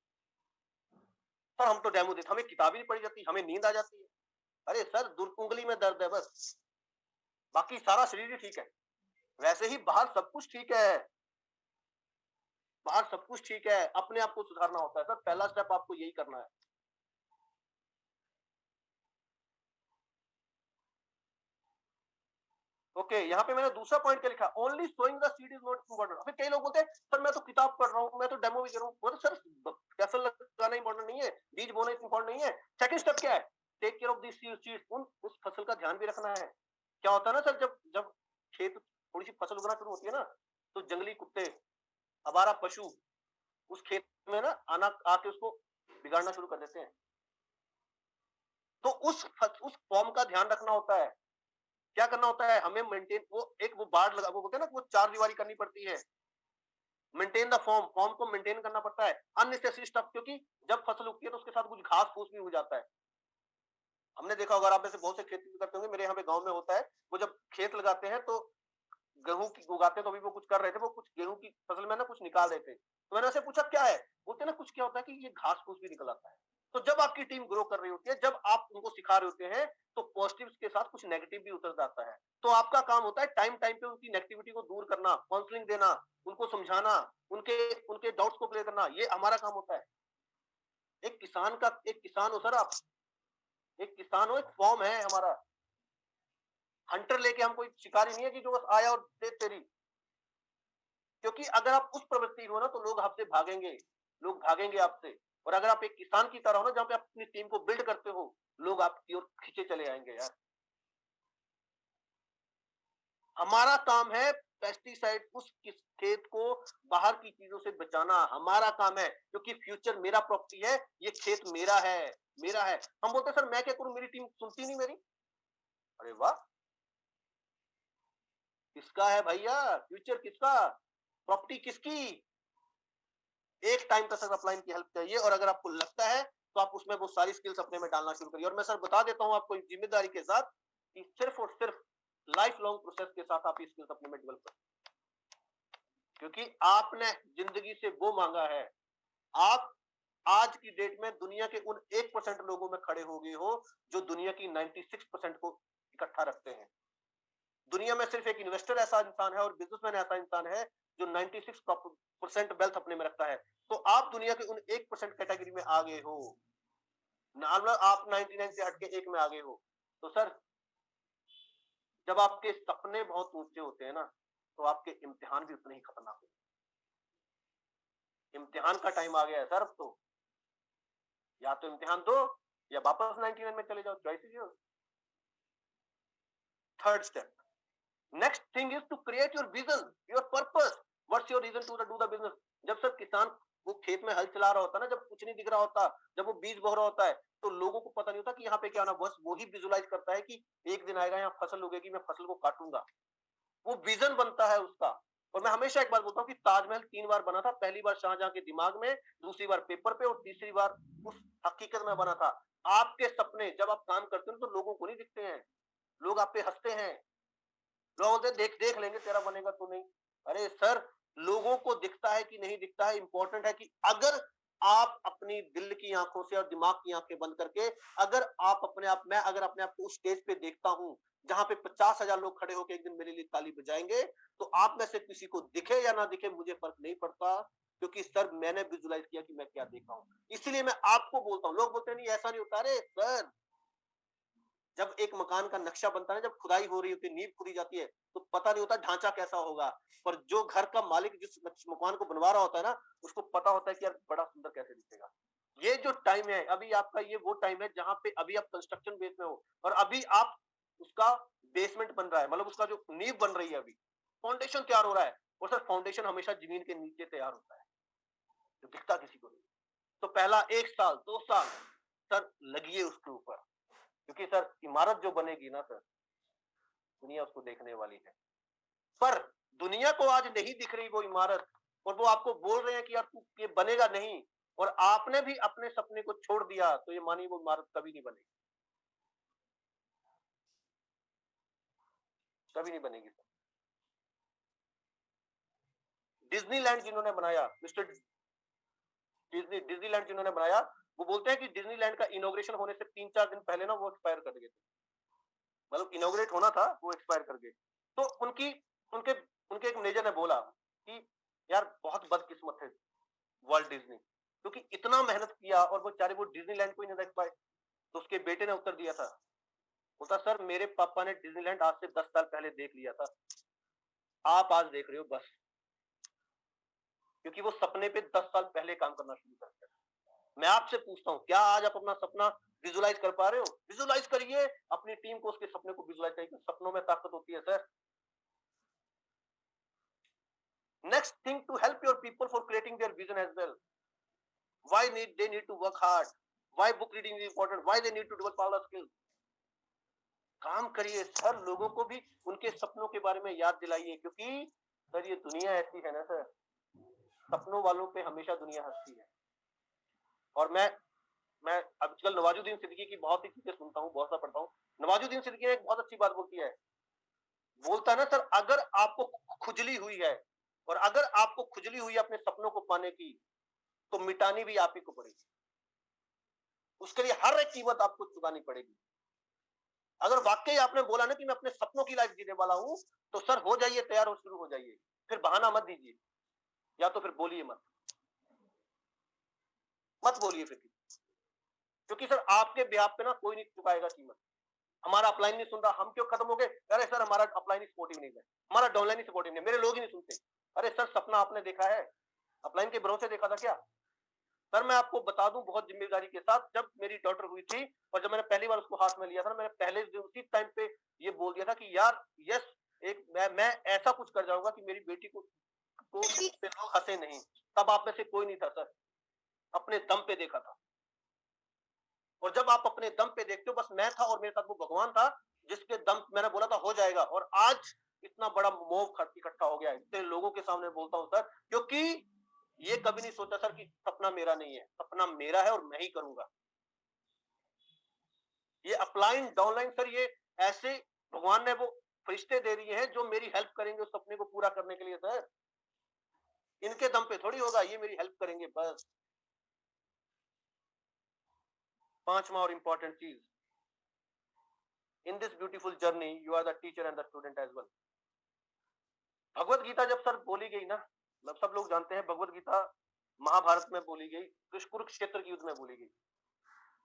सर हम तो डेमो देते, हमें किताब ही नहीं पढ़ी जाती, हमें नींद आ जाती है। अरे सर, उंगली में दर्द है बस, बाकी सारा शरीर ही ठीक है। वैसे ही बाहर सब कुछ ठीक है, बाहर सब कुछ ठीक है, अपने आप को सुधारना होता है। सर पहला स्टेप आपको यही करना है। ओके यहाँ पे मैंने दूसरा पॉइंट क्या लिखा, only sowing the seed is not important. अभी कई लोग बोलते हैं सर मैं तो किताब पढ़ रहा हूँ, मैं तो डेमो भी कर रहा हूँ, मतलब सर कैसे लगाना इंपॉर्टेंट नहीं है, बीज बोना इंपॉर्टेंट नहीं है। सेकंड स्टेप क्या है, take care of this seed, उस फसल का ध्यान भी रखना है। क्या होता है ना सर, जब जब खेत थोड़ी सी फसल उगना शुरू होती है ना, तो जंगली कुत्ते, आवारा पशु उस खेत में ना आना आके उसको बिगाड़ना शुरू कर देते हैं। तो उस फॉर्म का ध्यान रखना होता है। क्या करना होता है हमें, मेंटेन, वो बाड़ लगा, वो बोलते हैं ना, वो चार दीवारी करनी पड़ती है। मेंटेन द फॉर्म, फॉर्म को मेंटेन करना पड़ता है। अननेसेसरी स्टफ, क्योंकि जब फसल उगती है तो उसके साथ कुछ घास फूस भी हो जाता है। हमने देखा होगा, आप में से बहुत से खेती करते होंगे, मेरे यहाँ पे गांव में होता है, वो जब खेत लगाते हैं तो गेहूं की उगाते हैं, तो अभी वो कुछ कर रहे थे, वो कुछ गेहूं की फसल में ना कुछ निकाल रहे थे, तो मैंने उनसे पूछा क्या है, बोलते ना कुछ क्या होता है कि ये घास फूस भी निकल आता है। तो जब आपकी टीम ग्रो कर रही होती है, जब आप उनको सिखा रहे होते हैं, तो पॉजिटिव के साथ कुछ नेगेटिव भी उतर जाता है। तो आपका काम होता है टाइम टाइम पे उनकी नेगेटिविटी को दूर करना, काउंसलिंग देना, उनको समझाना, उनके उनके डाउट्स को क्लियर करना, ये हमारा काम होता है। एक किसान हो सर आप, एक किसान हो, एक फॉर्म है हमारा। हंटर लेके हम कोई शिकारी नहीं है कि जो बस आया और दे तेरी। क्योंकि अगर आप उस प्रवृत्ति हो ना, तो लोग आपसे भागेंगे, लोग भागेंगे आपसे। और अगर आप एक किसान की तरह हो ना, जहां पे आप अपनी टीम को बिल्ड करते हो, लोग आपकी ओर खींचे चले आएंगे यार। हमारा काम है पेस्टिसाइड, उस खेत को बाहर की चीजों से बचाना हमारा काम है, क्योंकि फ्यूचर मेरा प्रॉपर्टी है, ये खेत मेरा है, मेरा है। हम बोलते सर मैं क्या करूं, मेरी टीम सुनती नहीं मेरी। अरे वाह, किसका है भैया फ्यूचर, किसका, प्रॉपर्टी किसकी। एक टाइम तक सर अपलाइन की हेल्प चाहिए, और अगर आपको लगता है तो आप उसमें वो सारी स्किल्स अपने में डालना शुरू करिए। और मैं सर बता देता हूं आपको जिम्मेदारी के साथ, कि सिर्फ और सिर्फ लाइफ लॉन्ग प्रोसेस के साथ आप ये स्किल्स अपने में डेवलप करें, क्योंकि आपने जिंदगी से वो मांगा है। आप आज की डेट में दुनिया के उन 1% लोगों में खड़े हो गए हो जो दुनिया की 96% को इकट्ठा रखते हैं। दुनिया में सिर्फ एक इन्वेस्टर ऐसा इंसान है और बिजनेसमैन ऐसा इंसान है जो 96% वेल्थ अपने में रखता है। तो आप दुनिया के उन 1% कैटेगरी में आ गए हो, आप 99 से हटके एक में आ गए हो। तो सर जब आपके सपने बहुत ऊंचे होते हैं ना, तो आपके इम्तिहान भी उतने ही खतरनाक होते हैं। इम्तिहान का टाइम आ गया है सर अब तो, या तो इम्तिहान दो या वापस 99 में चले जाओ, choice is your. Third step, next thing is to create your vision, your purpose, what's your reason to do the business. जब सर किसान वो खेत में हल चला रहा होता है ना, जब कुछ नहीं दिख रहा होता, जब वो बीज बो रहा होता है, तो लोगों को पता नहीं होता कि यहाँ पे क्या होना, बस वही विजुलाइज करता है कि एक दिन आएगा यहाँ फसल उगेगी, मैं फसल को काटूंगा। वो विजन बनता है उसका। और मैं हमेशा एक बात बोलता हूँ कि ताजमहल 3 बार बना था, पहली बार शाहजहां के दिमाग में, दूसरी बार पेपर पे, और तीसरी बार उस हकीकत में बना था। आपके सपने जब आप काम करते हो तो लोगों को नहीं दिखते हैं, लोग आप पे हंसते हैं, लोग बोलते हैं देख देख लेंगे तेरा बनेगा तो नहीं। अरे सर, लोगों को दिखता है कि नहीं दिखता है, इंपॉर्टेंट है कि अगर आप अपनी दिल की आंखों से और दिमाग की आंखें बंद करके, अगर आप अपने आप, मैं अगर अपने आप को उस स्टेज पे देखता हूं जहां पे 50,000 लोग खड़े होकर एक दिन मेरे लिए ताली बजाएंगे, तो आप में से किसी को दिखे या ना दिखे मुझे फर्क नहीं पड़ता, क्योंकि सर मैंने विजुलाइज किया कि मैं क्या देखा हूं। इसलिए मैं आपको बोलता हूं, लोग बोलते हैं नहीं ऐसा नहीं होता। अरे सर, जब एक मकान का नक्शा बनता है, जब खुदाई हो रही होती है, नींव खुदी जाती है, तो पता नहीं होता ढांचा कैसा होगा, पर जो घर का मालिक जिस मकान को बनवा रहा होता है ना, उसको पता होता है कि यार बड़ा सुंदर कैसे दिखेगा। ये जो टाइम है अभी आपका, ये वो टाइम है जहां पे अभी आप कंस्ट्रक्शन बेस में हो, और अभी आप उसका बेसमेंट बन रहा है, मतलब उसका जो नींव बन रही है, अभी फाउंडेशन तैयार हो रहा है। और सर फाउंडेशन हमेशा जमीन के नीचे तैयार होता है, जो दिखता किसी को नहीं। तो पहला 1 साल 2 साल सर लगिए उसके ऊपर, क्योंकि सर इमारत जो बनेगी ना सर, दुनिया उसको देखने वाली है। पर दुनिया को आज नहीं दिख रही वो इमारत, और वो आपको बोल रहे हैं कि यार तू ये बनेगा नहीं, और आपने भी अपने सपने को छोड़ दिया, तो ये मानिए वो इमारत कभी नहीं बनेगी, कभी नहीं बनेगी। डिज्नीलैंड जिन्होंने बनाया, मिस्टर डिज्नीलैंड जिन्होंने बनाया, वो बोलते हैं कि डिज्नीलैंड का इनॉग्रेशन होने से 3-4 दिन पहले ना वो एक्सपायर कर गए थे, मतलब इनॉग्रेट होना था, वो एक्सपायर कर गए। तो उनकी उनके उनके एक मैनेजर ने बोला कि यार बहुत बदकिस्मत है वर्ल्ड डिज्नी, क्योंकि इतना मेहनत किया और वो चाहे वो डिज्नीलैंड को ही नहीं देख पाए। तो उसके बेटे ने उत्तर दिया था, बोलता सर मेरे पापा ने डिज्नीलैंड आज से 10 साल पहले देख लिया था, आप आज देख रहे हो बस। क्योंकि वो सपने पे 10 साल पहले काम करना शुरू करते हैं। मैं आपसे पूछता हूँ, क्या आज आप अपना सपना विजुलाइज कर पा रहे हो? विजुलाइज करिए, अपनी टीम को उसके सपने को विजुलाइज करिए। सपनों में ताकत होती है sir. Next thing, to help your people for creating their vision as well. Why they need to work hard? Why book reading is important? Why they need to develop all the skills? काम करिए sir, लोगों को भी उनके सपनों के बारे में याद दिलाइए, क्योंकि सर ये दुनिया ऐसी है ना सर, सपनों वालों पे हमेशा दुनिया हंसती है। और मैं आजकल नवाजुद्दीन सिद्दीकी की बहुत ही चीजें सुनता हूँ, बहुत सा पढ़ता हूँ। नवाजुद्दीन सिद्दीकी ने एक बहुत अच्छी बात बोलती है, बोलता है ना सर, अगर आपको खुजली हुई है और अगर आपको खुजली हुई है अपने सपनों को पाने की, तो मिटानी भी आप ही को पड़ेगी। उसके लिए हर एक कीमत आपको चुकानी पड़ेगी। अगर वाकई आपने बोला ना कि मैं अपने सपनों की लाइफ जीने वाला हूं, तो सर हो जाइए तैयार और शुरू हो जाइए। फिर बहाना मत दीजिए, या तो फिर बोलिए मत बोलिए फिर, क्योंकि सर आपके बिहाफ पे ना कोई नहीं चुकाएगा कीमत। हमारा अपलाइन नहीं सुन रहा, हम क्यों खत्म हो गए? अरे सर हमारा अपलाइन ही सपोर्टिव नहीं है, हमारा डाउनलाइन ही सपोर्टिव नहीं है, मेरे लोग ही नहीं सुनते। अरे सर सपना आपने देखा है? अपलाइन के भरोसे देखा था क्या? सर मैं आपको बता दूं बहुत जिम्मेदारी के साथ, जब मेरी डॉटर हुई थी और जब मैंने पहली बार उसको हाथ में लिया था, मैंने पहले उसी टाइम पे ये बोल दिया था कि यार यस, एक मैं ऐसा कुछ कर जाऊंगा कि मेरी बेटी को पे लोग हंसे नहीं। तब आप में से कोई नहीं था सर, अपने दम पे देखा था। और जब आप अपने दम पे देखते हो, बस मैं था और मेरे साथ वो भगवान था जिसके दम मैंने बोला था हो जाएगा, और आज इतना बड़ा मोह इकट्ठा हो गया है। इतने लोगों के सामने बोलता हूँ सर, क्योंकि ये कभी नहीं सोचा सर कि सपना मेरा नहीं है, सपना मेरा है और मैं ही करूंगा। ये अपलाइन डाउनलाइन सर, ये ऐसे भगवान ने वो फरिश्ते दे दिए हैं जो मेरी हेल्प करेंगे उस सपने को पूरा करने के लिए सर। इनके दम पे थोड़ी होगा, ये मेरी हेल्प करेंगे बस। पांचवा और इंपॉर्टेंट चीज, in this beautiful journey you are the teacher and the student as well. Bhagavad Gita जब सर बोली गई ना, मतलब सब लोग जानते हैं भगवत गीता महाभारत में बोली गई, कुरुक्षेत्र के युद्ध में बोली गई।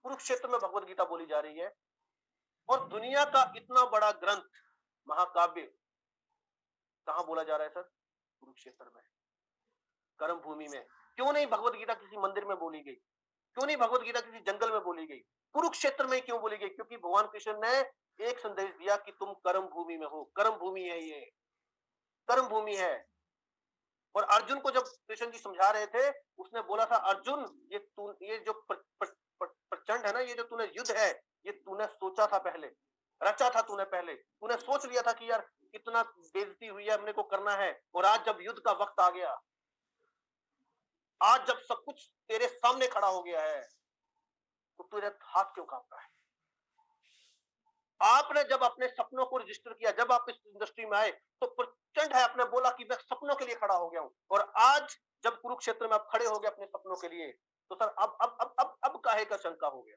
कुरुक्षेत्र में भगवत गीता बोली जा रही है, और दुनिया का इतना बड़ा ग्रंथ महाकाव्य कहां बोला जा रहा है सर? कुरुक्षेत्र में, कर्म भूमि में। क्यों नहीं भगवत गीता किसी मंदिर में बोली गई? क्यों नहीं भगवत गीता किसी जंगल में बोली गई? कुरुक्षेत्र में क्यों बोली गई? क्योंकि भगवान कृष्ण ने एक संदेश दिया कि तुम कर्म भूमि में हो, कर्म भूमि है, ये कर्म भूमि है। और अर्जुन को जब कृष्ण जी समझा रहे थे, उसने बोला था अर्जुन, ये जो प्रचंड है ना, ये जो तूने युद्ध है, ये तूने सोचा था पहले, रचा था तूने पहले, तूने सोच लिया था कि यार कितना बेइज्जती हुई है, हमने को करना है, और आज जब युद्ध का वक्त आ गया, आज जब सब कुछ तेरे सामने खड़ा हो गया है, तो तेरे हाथ क्यों कांपता है? आपने जब अपने सपनों को रजिस्टर किया, जब आप इस इंडस्ट्री में आए, तो प्रचंड है, आपने बोला कि मैं सपनों के लिए खड़ा हो गया हूं, और आज जब कुरुक्षेत्र में आप खड़े हो गए अपने सपनों के लिए, तो सर अब काहे का शंका हो गया?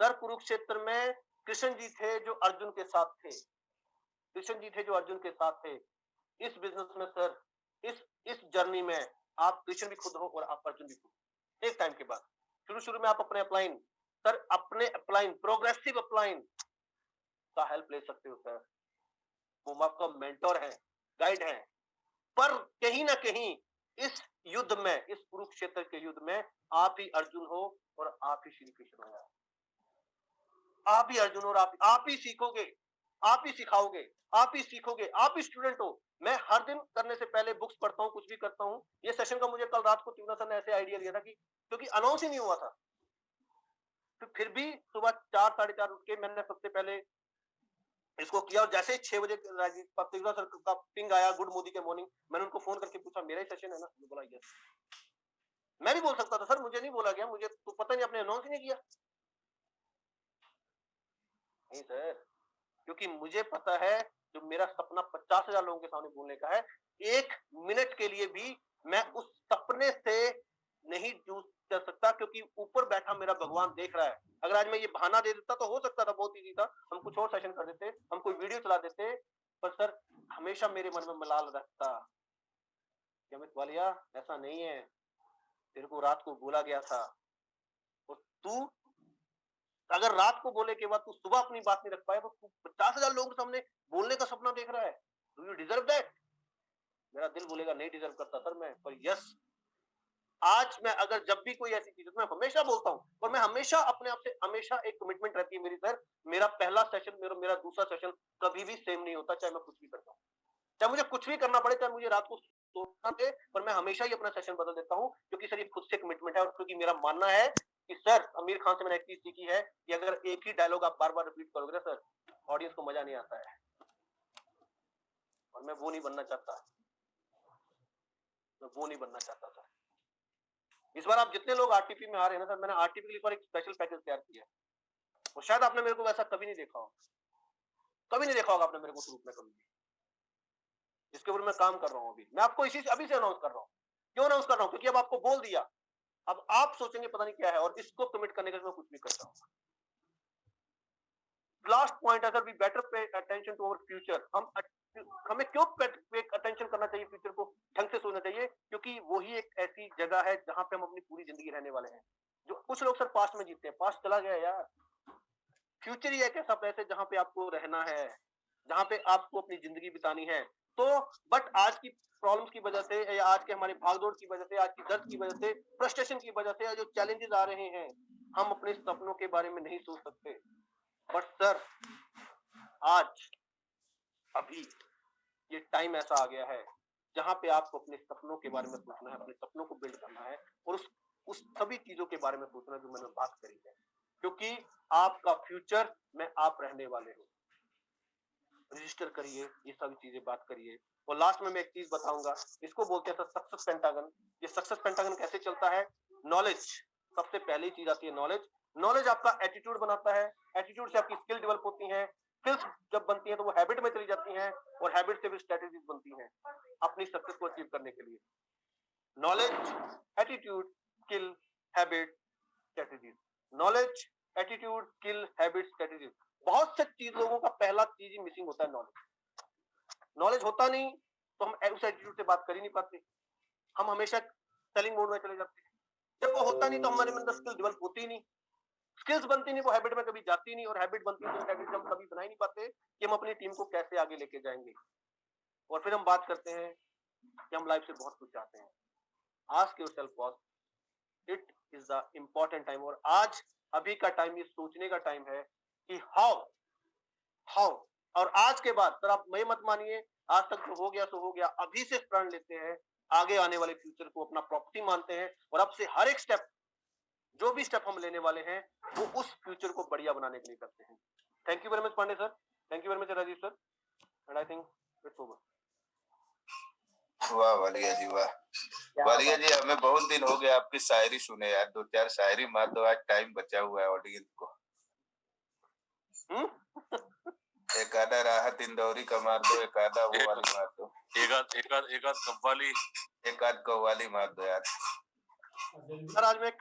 सर कुरुक्षेत्र में कृष्ण जी थे जो अर्जुन के साथ थे, कृष्ण जी थे जो अर्जुन के साथ थे। इस बिजनेस में सर, इस जर्नी में आप कृष्ण भी खुद हो और आप अर्जुन भी खुद। एक टाइम के बाद शुरू में आप अपने अपलाइन, सर अपने अपलाइन, प्रोग्रेसिव अपलाइन का हेल्प ले सकते हो सर। वो आपका मेंटोर है, गाइड है, पर कहीं ना कहीं इस युद्ध में, इस कुरुक्षेत्र के युद्ध में आप ही अर्जुन हो और आप ही श्री कृष्ण हो। आप ही अर्जुन और आप ही सीखोगे, आप ही सिखाओगे, आप ही सीखोगे, आप ही स्टूडेंट हो। मैं हर दिन करने से पहले बुक्स पढ़ता हूँ, कुछ भी करता हूँ। ये सेशन का मुझे कल रात को त्रिगुना सर ने ऐसे आइडिया दिया था कि क्योंकि अनाउंस ही नहीं हुआ था, तो फिर भी सुबह 4 साढ़े 4 उठ के मैंने सबसे पहले इसको किया, और जैसे ही 6 बजे त्रिगुना सर का पिंग आया, गुड मोदी के मॉर्निंग, मैंने उनको फोन करके पूछा मेरा ही सेशन है ना? बोला यस। मैं भी बोल सकता था सर, मुझे नहीं बोला गया, मुझे तो पता नहीं, आपने अनाउंस ही नहीं किया। नहीं सर, क्योंकि मुझे पता है जो मेरा सपना 50,000 लोगों के सामने बोलने का है, 1 मिनट के लिए भी मैं उस सपने से नहीं जूझ कर सकता, क्योंकि ऊपर बैठा मेरा भगवान देख रहा है। अगर आज मैं ये बहाना दे देता तो हो सकता था, बहुत इजी था, हम कुछ और सेशन कर देते, हम कोई वीडियो चला देते, पर सर हमेशा मेरे मन में मलाल रखता कि अमित वालिया ऐसा नहीं है, तेरे को रात को बोला गया था, और तू अगर रात को बोले के बाद तू सुबह अपनी बात नहीं रख पाया तो तू 50,000 लोगों के सामने बोलने का सपना देख रहा है। Do you deserve that? मेरा दिल बोलेगा नहीं डिजर्व करता सर मैं, पर यस, आज मैं अगर जब भी कोई ऐसी चीज, मैं हमेशा बोलता हूँ और मैं हमेशा अपने आप से, हमेशा एक कमिटमेंट रहती है मेरी सर, मेरा पहला सेशन, मेरा दूसरा सेशन कभी भी सेम नहीं होता, चाहे मैं कुछ भी करता हूँ, चाहे मुझे कुछ भी करना पड़े, चाहे मुझे रात को सोना पड़े, पर मैं हमेशा ही अपना सेशन बदल देता हूँ, क्योंकि सर ये खुद से कमिटमेंट है और क्योंकि मेरा मानना है कि सर, आमिर खान से मैंने एक चीज सीखी है कि अगर एक ही डायलॉग आप बार बार रिपीट करोगे ना सर, ऑडियंस को मजा नहीं आता है, और मैं वो नहीं बनना चाहता, मैं वो नहीं बनना चाहता सर। इस बार आप जितने लोग आरटीपी में आ रहे हैं ना सर, मैंने आरटीपी के लिए एक स्पेशल पैकेज तैयार किया है, और शायद आपने मेरे को वैसा कभी नहीं देखा होगा, कभी नहीं देखा होगा आपने मेरे को ग्रुप में कभी भी, जिसके ऊपर मैं काम कर रहा हूँ अभी, मैं आपको इसी अभी से अनाउंस कर रहा हूँ। क्यों अनाउंस कर रहा हूँ? क्योंकि अब आपको बोल दिया, अब आप सोचेंगे पता नहीं क्या है, और इसको कमिट करने के लिए मैं कुछ भी करता हूँ। लास्ट पॉइंट है sir, we better pay attention to our future. हमें क्यों पे अटेंशन करना चाहिए फ्यूचर को, ढंग से सोचना चाहिए, क्योंकि वही एक ऐसी जगह है जहां पे हम अपनी पूरी जिंदगी रहने वाले हैं। जो कुछ लोग सर पास्ट में जीते हैं, पास्ट चला गया यार, फ्यूचर ही एक ऐसा प्लेस है जहां पे आपको रहना है, जहां पे आपको अपनी जिंदगी बितानी है। तो बट आज की प्रॉब्लम्स की वजह से, या आज के हमारे भागदौड़ की वजह से, आज की दर्द की वजह से, फ्रस्ट्रेशन की वजह से, या जो चैलेंजेस आ रहे हैं, हम अपने सपनों के बारे में नहीं सोच सकते। बट सर, आज अभी ये टाइम ऐसा आ गया है जहां पे आपको अपने सपनों के बारे में सोचना है, अपने सपनों को बिल्ड करना है, और उस सभी चीजों के बारे में सोचना जो मैंने बात करी है, क्योंकि आपका फ्यूचर में आप रहने वाले हो। रजिस्टर करिए, ये सभी चीजें बात करिए। और लास्ट में मैं एक चीज बताऊंगा, इसको बोलते हैं सक्सेस पेंटागन। ये सक्सेस पेंटागन कैसे चलता है? नॉलेज, सबसे पहली चीज आती है नॉलेज। नॉलेज आपका एटीट्यूड बनाता है, एटीट्यूड से आपकी स्किल डेवलप होती है, स्किल्स जब बनती है तो वो हैबिट में चली जाती हैं, और हैबिट से भी स्ट्रेटेजीज बनती हैं अपनी सक्सेस को अचीव करने के लिए। Knowledge, attitude, skill, habit, strategies. Knowledge, attitude, skill, habit, strategies. बहुत से चीज, लोगों का पहला चीज ही मिसिंग होता है नॉलेज। नॉलेज होता नहीं तो हम उस एटीट्यूड से बात कर ही नहीं पाते, हम हमेशा सेलिंग मोड में चले जाते हैं। जब वो होता नहीं तो हमारे अंदर स्किल डेवलप होती ही नहीं, स्किल्स बनती नहीं, वो हैबिट में कभी जाती नहीं, और हैबिट बनती है तो हैबिट हम कभी बना ही नहीं पाते कि हम अपनी टीम को कैसे आगे लेके जाएंगे। और फिर हम बात करते हैं कि हम लाइफ से बहुत कुछ चाहते हैं। Ask yourself what it is the important time, और आज अभी का टाइम ये सोचने का टाइम है कि हाउ, और आज के बाद सर आप मैं मत मानिए, आज तक जो हो गया सो हो गया, अभी से प्रण लेते हैं, आगे आने वाले फ्यूचर को अपना प्रॉपर्टी मानते हैं, और अब से हर एक स्टेप, जो भी स्टेप हम लेने वाले हैं, वो उस फ्यूचर को बढ़िया बनाने के लिए करते हैं। Thank you very much Pandey sir, thank you very much Rajiv sir, and I think it's over. वाह वालिया जी वाह, वालिया जी हमें बहुत दिन हो गए आपकी शायरी सुने यार, 2-4 शायरी मार दो, आज टाइम बचा हुआ है ऑडियंस को। एक आधा राहत इंदौरी का मार दो, एक आधा वो वाली मार दो, एक आध कव्वाली, एक आध कव्वाली मार दो यार। सर आज में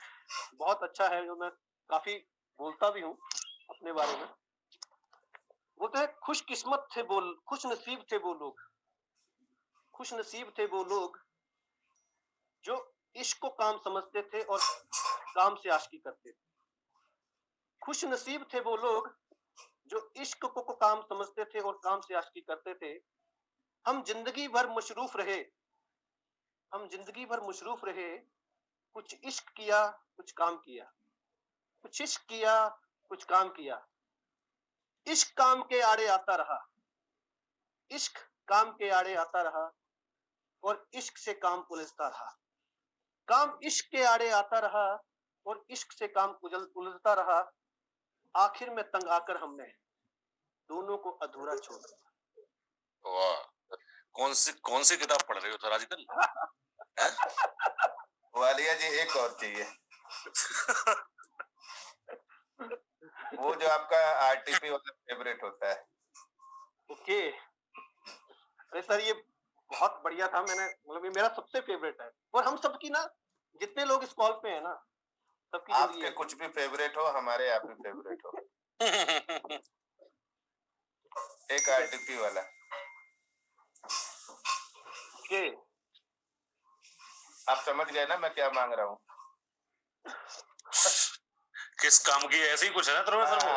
बहुत अच्छा है, जो मैं काफी बोलता भी हूँ अपने बारे में, बोलते हैं खुशकिस्मत थे वो, खुश नसीब थे वो लोग, खुश नसीब थे वो लोग जो इश्क को काम समझते थे और काम से आशिकी करते थे। खुश नसीब थे वो लोग जो इश्क को काम समझते थे और काम से आशिकी करते थे। हम जिंदगी भर मशरूफ रहे, हम जिंदगी भर मशरूफ रहे, कुछ इश्क किया, कुछ काम किया, कुछ इश्क किया, कुछ काम किया। इश्क काम के आड़े आता रहा, इश्क काम के आड़े आता रहा, और इश्क से काम उलझता रहा। काम इश्क के आड़े आता रहा, और इश्क से काम उलझता रहा। आखिर में तंग आकर हमने दोनों को अधूरा छोड़ दिया। वाह, कौन सी किताब पढ़ रहे हो सर आजकल? वालिया जी एक और चाहिए। वो जो आपका आरटीपी वाला फेवरेट होता है। ओके, अरे सर ये बहुत बढ़िया था, मैंने मतलब ये मेरा सबसे फेवरेट है, और हम सबकी ना, जितने लोग इस कॉल पे हैं ना, सबकी आपके कुछ भी फेवरेट हो, हमारे आप भी फेवरेट हो। एक आरटीपी वाला। ओके, आप समझ गए ना मैं क्या मांग रहा हूँ? किस काम की ऐसे ही कुछ है ना तरवेश सर वो।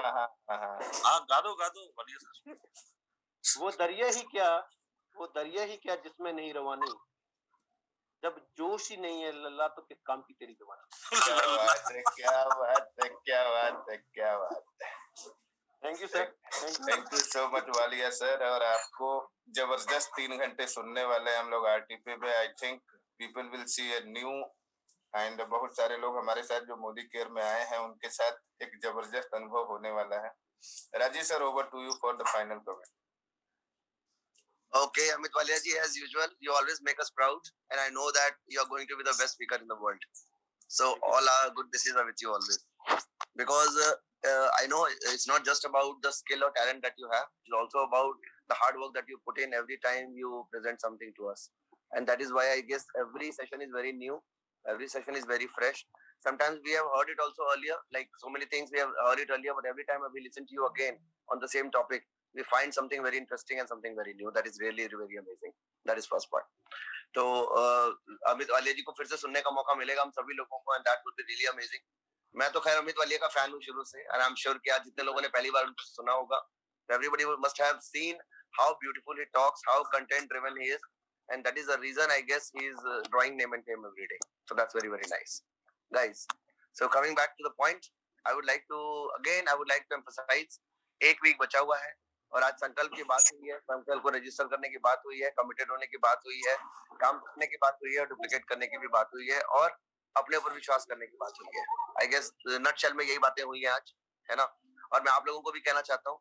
हाँ गा दो बढ़िया सर। वो दरिया ही क्या जिसमें नहीं रवानी, जब जोश ही नहीं है लल्ला तो किस काम की तेरी जवानी। क्या बात है, क्या बात है, क्या बात है, क्या बात है। Thank you sir, thank you so much Walia sir. और आपको जबरदस्त 3 घंटे सुनने वाले हैं हम लोग आरटीपी पे। I think people will see a new and बहुत सारे लोग हमारे साथ जो मोदी केयर में आए हैं उनके साथ एक जबरदस्त अनुभव होने वाला है। Rajeev sir, over to you for the final comment. Okay, Amit Walia ji, as usual, you always make us proud, and I know that you are going to be the best speaker in the world. So all our good wishes are with you always, because I know it's not just about the skill or talent that you have; it's also about the hard work that you put in every time you present something to us, and that is why I guess every session is very new, every session is very fresh. Sometimes we have heard it also earlier, like so many things we have heard it earlier, but every time we listen to you again on the same topic, we find something very interesting and something very new. That is really very amazing. That is first part. तो अमित वालिया जी को फिर से सुनने का मौका मिलेगा हम सभी लोगों को, and that would be really amazing. मैं तो खैर अमित वालिया का फैन हूँ शुरू से, and I'm sure कि आज जितने लोगों ने पहली बार उनको सुना होगा, everybody must have seen how beautiful he talks, how content driven he is, and that is the reason I guess he is drawing name and fame every day. So that's very nice, guys. So coming back to the point, I would like to emphasize, एक week बचा हुआ है और आज संकल्प की बात हुई है, संकल्प को रजिस्टर करने की बात हुई है, कमिटेड होने की बात हुई है, काम करने की बात हुई है, डुप्लीकेट करने की भी बात हुई है और अपने ऊपर विश्वास करने की बात हुई है। आई गेस नटशेल में यही बातें हुई हैं आज, है ना। और मैं आप लोगों को भी कहना चाहता हूँ,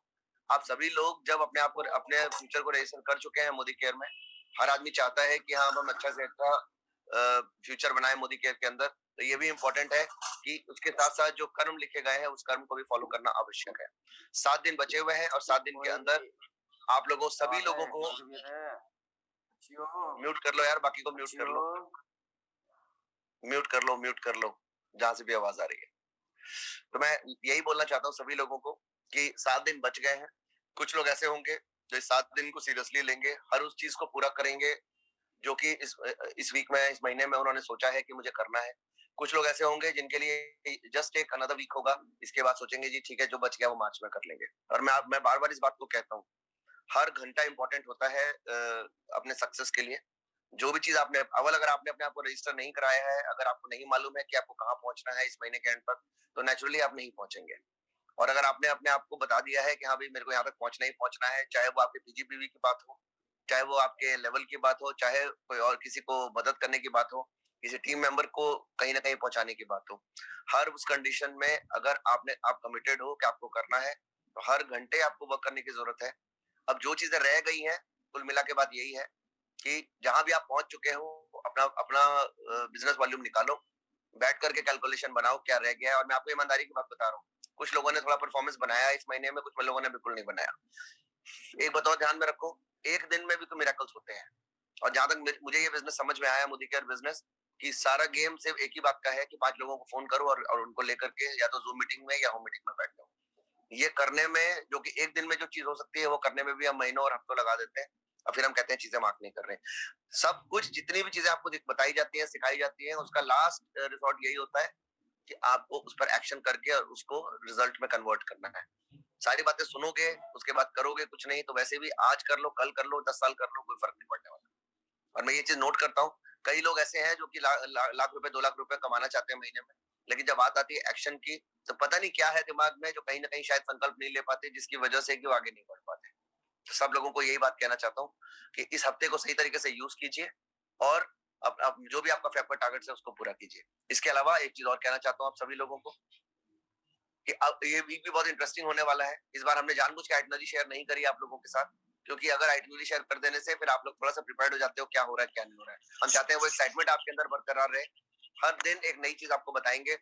आप सभी लोग जब अपने आप को अपने फ्यूचर को रजिस्टर कर चुके हैं मोदी केयर में, हर आदमी चाहता है कि हाँ हम अच्छा से अच्छा फ्यूचर बनाए मोदी केयर के अंदर। तो ये भी इम्पोर्टेंट है कि उसके साथ साथ जो कर्म लिखे गए हैं उस कर्म को भी फॉलो करना आवश्यक है। 7 दिन बचे हुए हैं और 7 दिन के अंदर आप लोगों सभी लोगों को म्यूट कर लो यार, बाकी को म्यूट कर लो, म्यूट कर लो जहां से भी आवाज आ रही है। तो मैं यही बोलना चाहता हूँ सभी लोगों को कि 7 दिन बच गए हैं। कुछ लोग ऐसे होंगे जो इस 7 दिन को सीरियसली लेंगे, हर उस चीज को पूरा करेंगे जो कि इस वीक में, इस महीने में उन्होंने सोचा है कि मुझे करना है। कुछ लोग ऐसे होंगे जिनके लिए जस्ट एक अनदर वीक होगा, इसके बाद सोचेंगे जी ठीक है जो बच गया वो मार्च में कर लेंगे। और मैं बार बार इस बात को कहता हूँ, हर घंटा इंपॉर्टेंट होता है अपने सक्सेस के लिए। जो भी चीज आपने अगर आपने अपने आप को रजिस्टर नहीं कराया है, अगर आपको नहीं मालूम है कि आपको कहाँ पहुंचना है इस महीने के एंड तक, तो नेचुरली आप नहीं पहुंचेंगे। और अगर आपने अपने आप को बता दिया है कि हाँ भाई मेरे को यहाँ तक पहुंचना ही पहुंचना है, चाहे वो आपके पीजीपीवी की बात हो, चाहे वो आपके लेवल की बात हो, चाहे कोई और किसी को मदद करने की बात हो, किसी टीम मेंबर को कहीं ना कहीं पहुंचाने की बात हो, हर उस कंडीशन में अगर आप कमिटेड हो कि आपको करना है, तो हर घंटे आपको वर्क करने की जरूरत है। अब जो चीजें रह गई हैं, कुल मिला के बात यही है कि जहां भी आप पहुंच चुके हो अपना अपना बिजनेस वॉल्यूम निकालो, बैठ करके कैलकुलेशन बनाओ क्या रह गया है। और मैं आपको ईमानदारी की बात बता रहा हूँ, कुछ लोगों ने थोड़ा परफॉर्मेंस बनाया इस महीने में, कुछ लोगों ने बिल्कुल नहीं बनाया। एक बताओ, ध्यान में रखो, एक दिन में भी तो मिरेकल्स होते हैं। और जहां तक मुझे ये बिजनेस समझ में आया, मोदी केयर बिजनेस, कि सारा गेम सिर्फ एक ही बात का है कि 5 लोगों को फोन करो और उनको लेकर के या तो जूम मीटिंग में या होम मीटिंग में बैठ जाओ। ये करने में, जो कि एक दिन में जो चीज हो सकती है, वो करने में भी हम महीनों और हफ्तों लगा देते हैं और फिर हम कहते हैं चीजें मार्क नहीं कर रहे। सब कुछ जितनी भी चीजें आपको बताई जाती है, सिखाई जाती है, उसका लास्ट रिजॉर्ट यही होता है कि आपको उस पर एक्शन करके और उसको रिजल्ट में कन्वर्ट करना है। सारी बातें सुनोगे, उसके बाद करोगे कुछ नहीं, तो वैसे भी आज कर लो, कल कर लो, 10 साल कर लो, कोई फर्क नहीं पड़ने वाला। और मैं ये चीज नोट करता हूँ, कई लोग ऐसे हैं जो कि लाख रुपए 2 लाख रुपए कमाना चाहते हैं महीने में, लेकिन जब बात आती है एक्शन की, तो पता नहीं क्या है दिमाग में, जो कहीं ना कहीं शायद संकल्प नहीं ले पाते, जिसकी वजह से कि वो आगे नहीं बढ़ पाते। तो सब लोगों को यही बात कहना चाहता हूँ कि इस हफ्ते को सही तरीके से यूज कीजिए और अब जो भी आपका फेफर टारगेट है उसको पूरा कीजिए। इसके अलावा एक चीज और कहना चाहता हूँ आप सभी लोगों को कि अब ये वीक भी बहुत इंटरेस्टिंग होने वाला है। इस बार हमने जानबूझ के आइटनरी शेयर नहीं करी आप लोगों के साथ, क्योंकि अगर आइटनरी शेयर कर देने से फिर आप लोग थोड़ा सा प्रिपेयर्ड हो जाते हो क्या हो रहा है क्या नहीं हो रहा है। हम चाहते हैं वो एक्साइटमेंट आपके अंदर बरकरार रहे। हर दिन एक नई चीज आपको बताएंगे,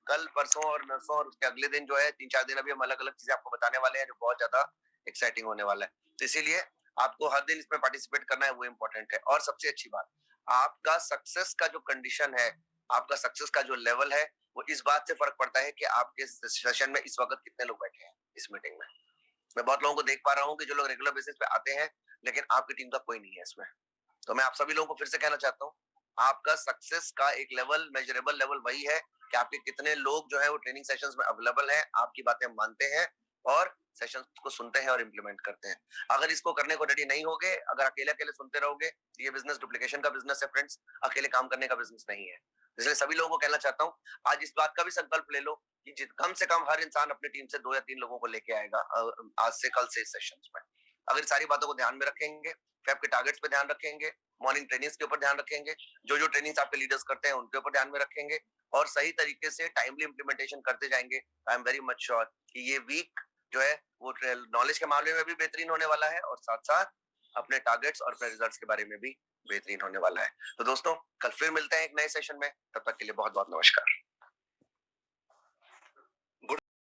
कल परसों और नरसों और उसके अगले दिन जो है 3-4 दिन अभी हम अलग अलग चीजें आपको बताने वाले हैं, जो बहुत ज्यादा एक्साइटिंग होने वाला है। तो इसीलिए आपको हर दिन इसमें पार्टिसिपेट करना है, वो इम्पोर्टेंट है। और सबसे अच्छी बात, आपका सक्सेस का जो कंडीशन है, आपका सक्सेस का जो लेवल है, वो इस बात से फर्क पड़ता है कि आपके सेशन में इस वक्त कितने लोग बैठे हैं इस मीटिंग में। मैं बहुत लोगों को देख पा रहा हूँ कि जो लोग रेगुलर बेसिस पे आते हैं, लेकिन आपकी टीम का कोई नहीं है इसमें। तो मैं आप सभी लोगों को फिर से कहना चाहता हूँ, आपका सक्सेस का एक लेवल, मेजरेबल लेवल वही है कि आपके कितने लोग जो है वो ट्रेनिंग सेशंस में अवेलेबल हैं, आपकी बातें मानते हैं और सेशंस को सुनते हैं और इम्प्लीमेंट करते हैं। अगर इसको करने को रेडी नहीं होगे, अगर अकेले अकेले सुनते रहोगे, ये बिजनेस डुप्लीकेशन का बिजनेस है फ्रेंड्स, अकेले काम करने का बिजनेस नहीं है। इसलिए सभी लोगों को कहना चाहता हूँ, आज इस बात का भी संकल्प ले लो कि कम से कम हर इंसान अपनी टीम से 2 या 3 लोगों को लेके आएगा आज से कल से सेशंस में। अगर सारी बातों को ध्यान में रखेंगे, फैब के टारगेट्स पे ध्यान रखेंगे, मॉर्निंग ट्रेनिंग्स के ऊपर ध्यान रखेंगे, जो ट्रेनिंग्स आपके लीडर्स करते हैं उनके ऊपर ध्यान में रखेंगे और सही तरीके से टाइमली इंप्लीमेंटेशन करते जाएंगे, I am very much sure कि ये वीक जो है वो नॉलेज के मामले में भी बेहतरीन होने वाला है और साथ साथ अपने टारगेट्स और अपने रिजल्ट्स के बारे में भी बेहतरीन होने वाला है। तो दोस्तों, कल फिर मिलते हैं एक नए सेशन में, तब तक के लिए बहुत बहुत नमस्कार।